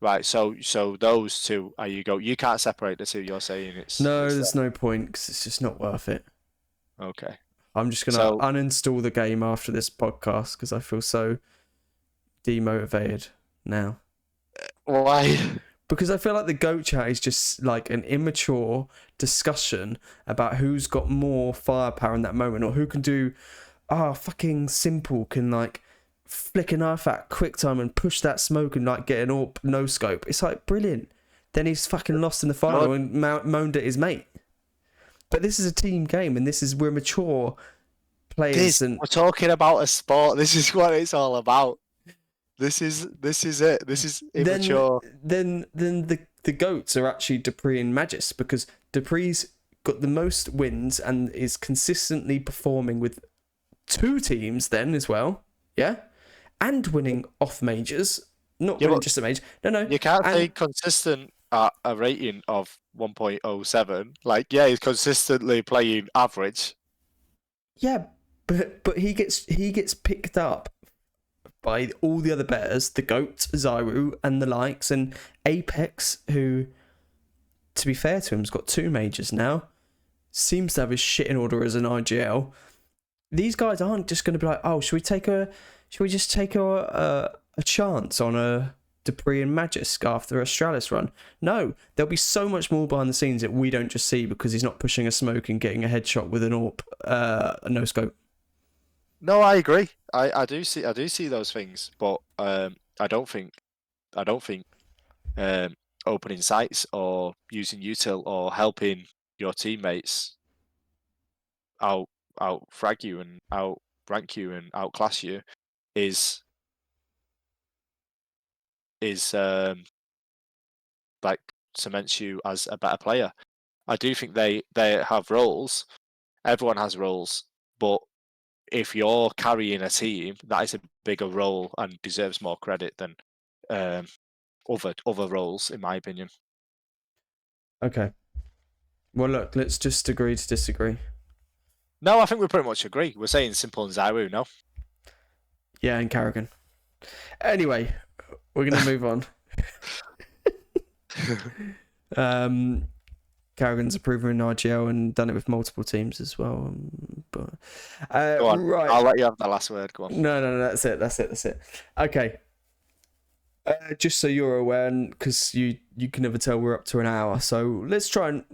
Right, so those two are you go. You can't separate the two. You're saying it's There's no point because it's just not worth it. Okay. I'm just gonna uninstall the game after this podcast because I feel so demotivated now. Why? Because I feel like the GOAT chat is just like an immature discussion about who's got more firepower in that moment or who can do. Fucking Simple can like flick a knife at quick time and push that smoke and like get an AWP no scope. It's like brilliant. Then he's fucking lost in the final and moaned at his mate. But this is a team game and we're mature players. We're talking about a sport. This is what it's all about. This is it. This is immature. Then the GOATs are actually Dupree and Magis because Dupree's got the most wins and is consistently performing with 2 teams then as well. Yeah? And winning off majors. Not winning just a major. No. You can't say consistent at a rating of 1.07. Like, yeah, he's consistently playing average. Yeah, but he gets picked up by all the other betters, the GOAT, Zyru, and the likes, and Ep8, who, to be fair to him, has got 2 majors now, seems to have his shit in order as an IGL. These guys aren't just going to be like, oh, should we just take a chance on a Dupree and Magisk after Australis run? No, there'll be so much more behind the scenes that we don't just see because he's not pushing a smoke and getting a headshot with an AWP, a no scope. No, I agree. I do see those things, but I don't think opening sites or using util or helping your teammates out frag you and out rank you and outclass you is like cements you as a better player. I do think they have roles. Everyone has roles, but if you're carrying a team, that is a bigger role and deserves more credit than other roles, in my opinion. Okay. Well, look, let's just agree to disagree. No, I think we pretty much agree. We're saying Simple and Zyru, no? Yeah, and Carrigan. Anyway, we're going to move on. Carrigan's a prover in RGL and done it with multiple teams as well. But Go on. Right. I'll let you have the last word. Go on. No, that's it. Okay. Just so you're aware, because you can never tell, we're up to an hour. So we'll try and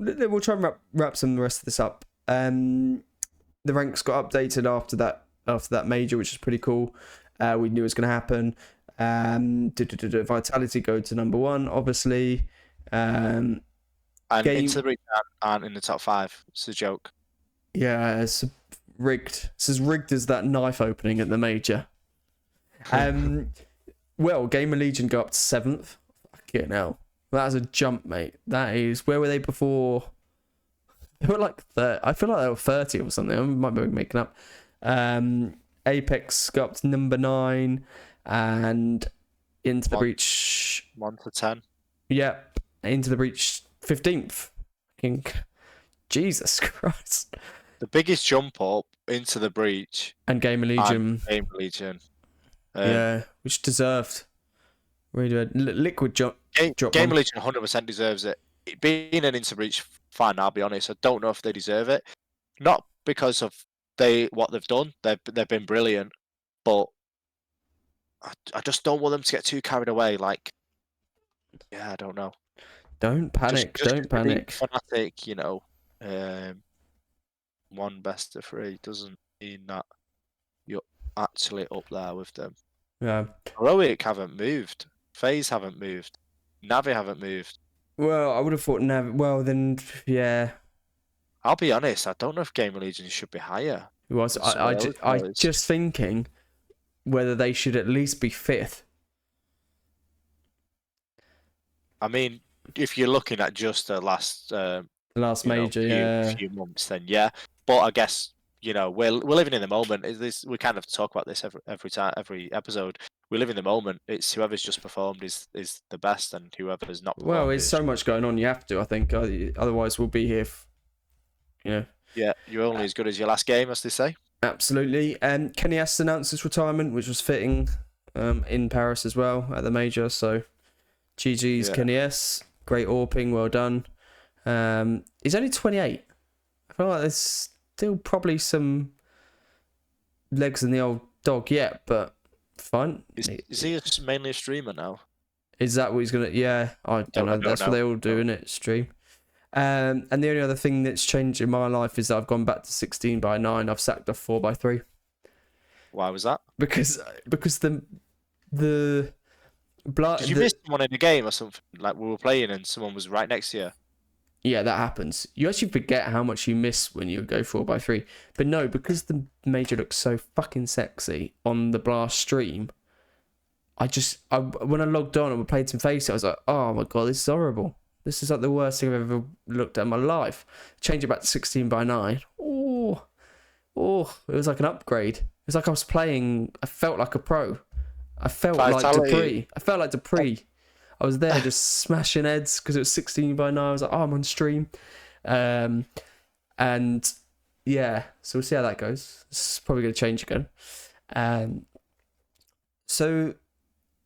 wrap some of the rest of this up. The ranks got updated after that major, which is pretty cool. We knew it was going to happen. Vitality go to number 1, obviously. And Game, Into the Breach aren't in the top 5. It's a joke. yeah, it's rigged. It's as rigged as that knife opening at the major. Well, Game of Legion go up to 7th. Fucking hell. That's a jump, mate. That is, where were they before? They were like, I feel like they were 30 or something. I might be making up. Apex go up to number 9, and Into the Breach 1 to 10. Yep, Into the Breach 15th. Fucking Jesus Christ. The biggest jump up Into the Breach And Game of Legion. Game of Legion. Yeah, which deserved. Really good. Liquid drop. Game of Legion 100% deserves it. Being an Into the Breach fan, I'll be honest, I don't know if they deserve it. Not because of what they've done. They've been brilliant, but I just don't want them to get too carried away. Like, yeah, I don't know. Don't panic. Don't panic. Fanatic, you know, 1 best of 3 doesn't mean that you're actually up there with them. Yeah. Heroic haven't moved. FaZe haven't moved. Navi haven't moved. Well, I would have thought Navi. Well, then, yeah. I'll be honest. I don't know if Game of Legion should be higher. It was. I just thinking whether they should at least be 5th. I mean, if you're looking at just the last major, few months, then yeah. But I guess, you know, we're living in the moment. We kind of talk about this every episode. We live in the moment. It's whoever's just performed is the best, and whoever's not performed. Well, there's so much going on. You have to, I think. Otherwise, we'll be here. Yeah, you're only as good as your last game, as they say. Absolutely. And Kenny S announced his retirement, which was fitting, in Paris as well at the major. So, GG's Kenny S. Great AWPing, well done. He's only 28. I feel like there's still probably some legs in the old dog yet, but fine. Is he mainly a streamer now? Is that what he's gonna? Yeah, I don't know. That's what they all do, innit? Stream. And the only other thing that's changed in my life is that I've gone back to 16:9. I've sacked off 4:3. Why was that? Because the blood. Did you miss someone in the game or something? Like we were playing and someone was right next to you. Yeah, that happens. You actually forget how much you miss when you go 4:3. But no, because the major looks so fucking sexy on the Blast stream, when I logged on and we played some FaZe, I was like, oh my god, this is horrible. This is like the worst thing I've ever looked at in my life. Change it back to 16:9. Oh, it was like an upgrade. It was like I was playing. I felt like a pro. I felt like Dupree. I was there just smashing heads because it was 16:9. I was like, oh, I'm on stream. And yeah, so we'll see how that goes. It's probably going to change again. So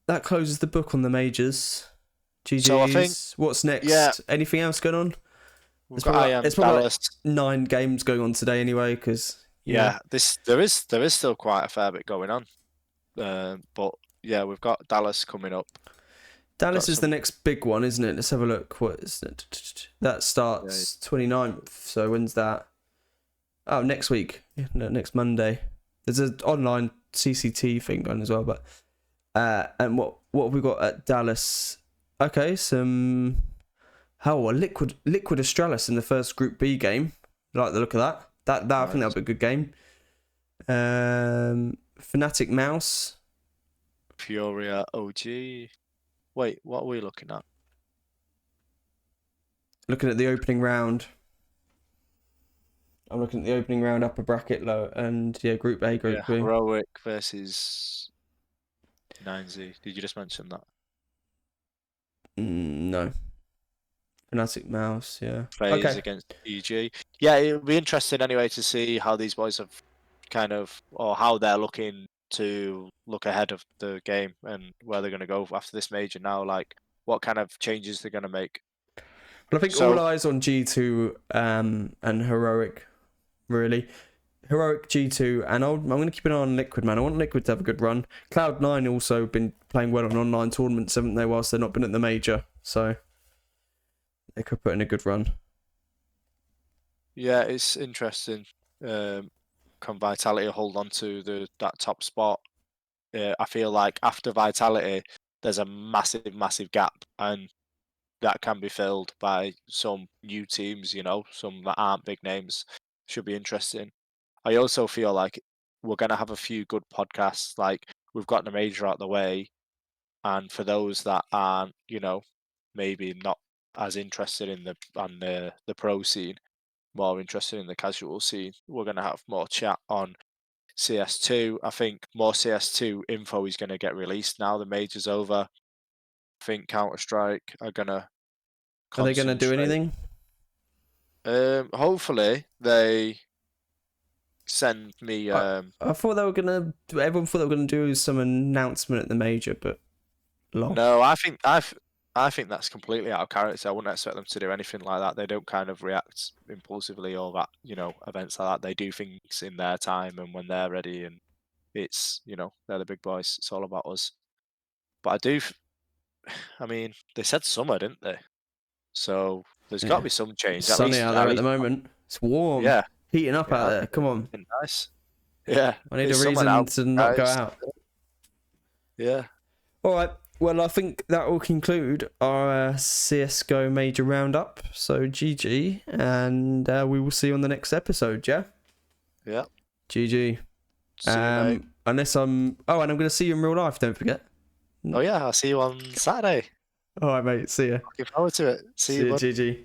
that closes the book on the majors. GG's. So I think, what's next? Yeah. Anything else going on? There's probably Dallas. 9 games going on today anyway, because there is still quite a fair bit going on. But yeah, we've got Dallas coming up. Dallas is the next big one, isn't it? Let's have a look. What is it? That starts 29th. So when's that? Oh, next week. Yeah, no, next Monday. There's an online CCT thing going as well. But and what have we got at Dallas? Okay, a Liquid Astralis in the first Group B game. I like the look of that. That nice. I think that'll be a good game. Fnatic Mouse. Furia OG. Wait, what are we looking at? Looking at the opening round. I'm looking at the opening round, upper bracket, low, and Group A, Group B. Heroic versus 9Z. Did you just mention that? No. Fnatic Mouse, yeah. FaZe against EG. Yeah, it'll be interesting anyway to see how these boys have or how they're looking to look ahead of the game and where they're going to go after this major now, like what kind of changes they're going to make. Well, I think all eyes on G2 and Heroic, really. Heroic, G2, and I'm going to keep an eye on Liquid, man. I want Liquid to have a good run. Cloud9 also been playing well on online tournaments, haven't they, whilst they've not been at the major, so they could put in a good run. Yeah, it's interesting. Can Vitality hold on to that top spot? I feel like after Vitality, there's a massive gap, and that can be filled by some new teams. Some that aren't big names. Should be interesting. I also feel like we're gonna have a few good podcasts. Like we've gotten a major out of the way, and for those that aren't, maybe not as interested in the pro scene, more interested in the casual scene, we're gonna have more chat on CS2. I think more CS2 info is gonna get released now the major's over. I think Counter Strike are gonna Are they going to do concentrate. anything? Hopefully they send me. I thought they were going to. Everyone thought they were going to do some announcement at the major, but long. No, I think that's completely out of character. I wouldn't expect them to do anything like that. They don't kind of react impulsively or that, events like that. They do things in their time and when they're ready, and it's, they're the big boys. It's all about us. But I mean, they said summer, didn't they? So there's got to be some change. It's sunny out there at the moment. It's warm. Yeah, Heating up out there. Come on. Nice. Yeah. I need a it's summer reason now, to not go guys. out. Yeah. All right. Well, I think that will conclude our CSGO major roundup. So GG, and we will see you on the next episode. Yeah. Yeah. GG. See you, mate. Unless I'm. Oh, and I'm going to see you in real life. Don't forget. Oh yeah, I'll see you on Saturday. All right, mate. See ya. Looking forward to it. See you, bud. GG.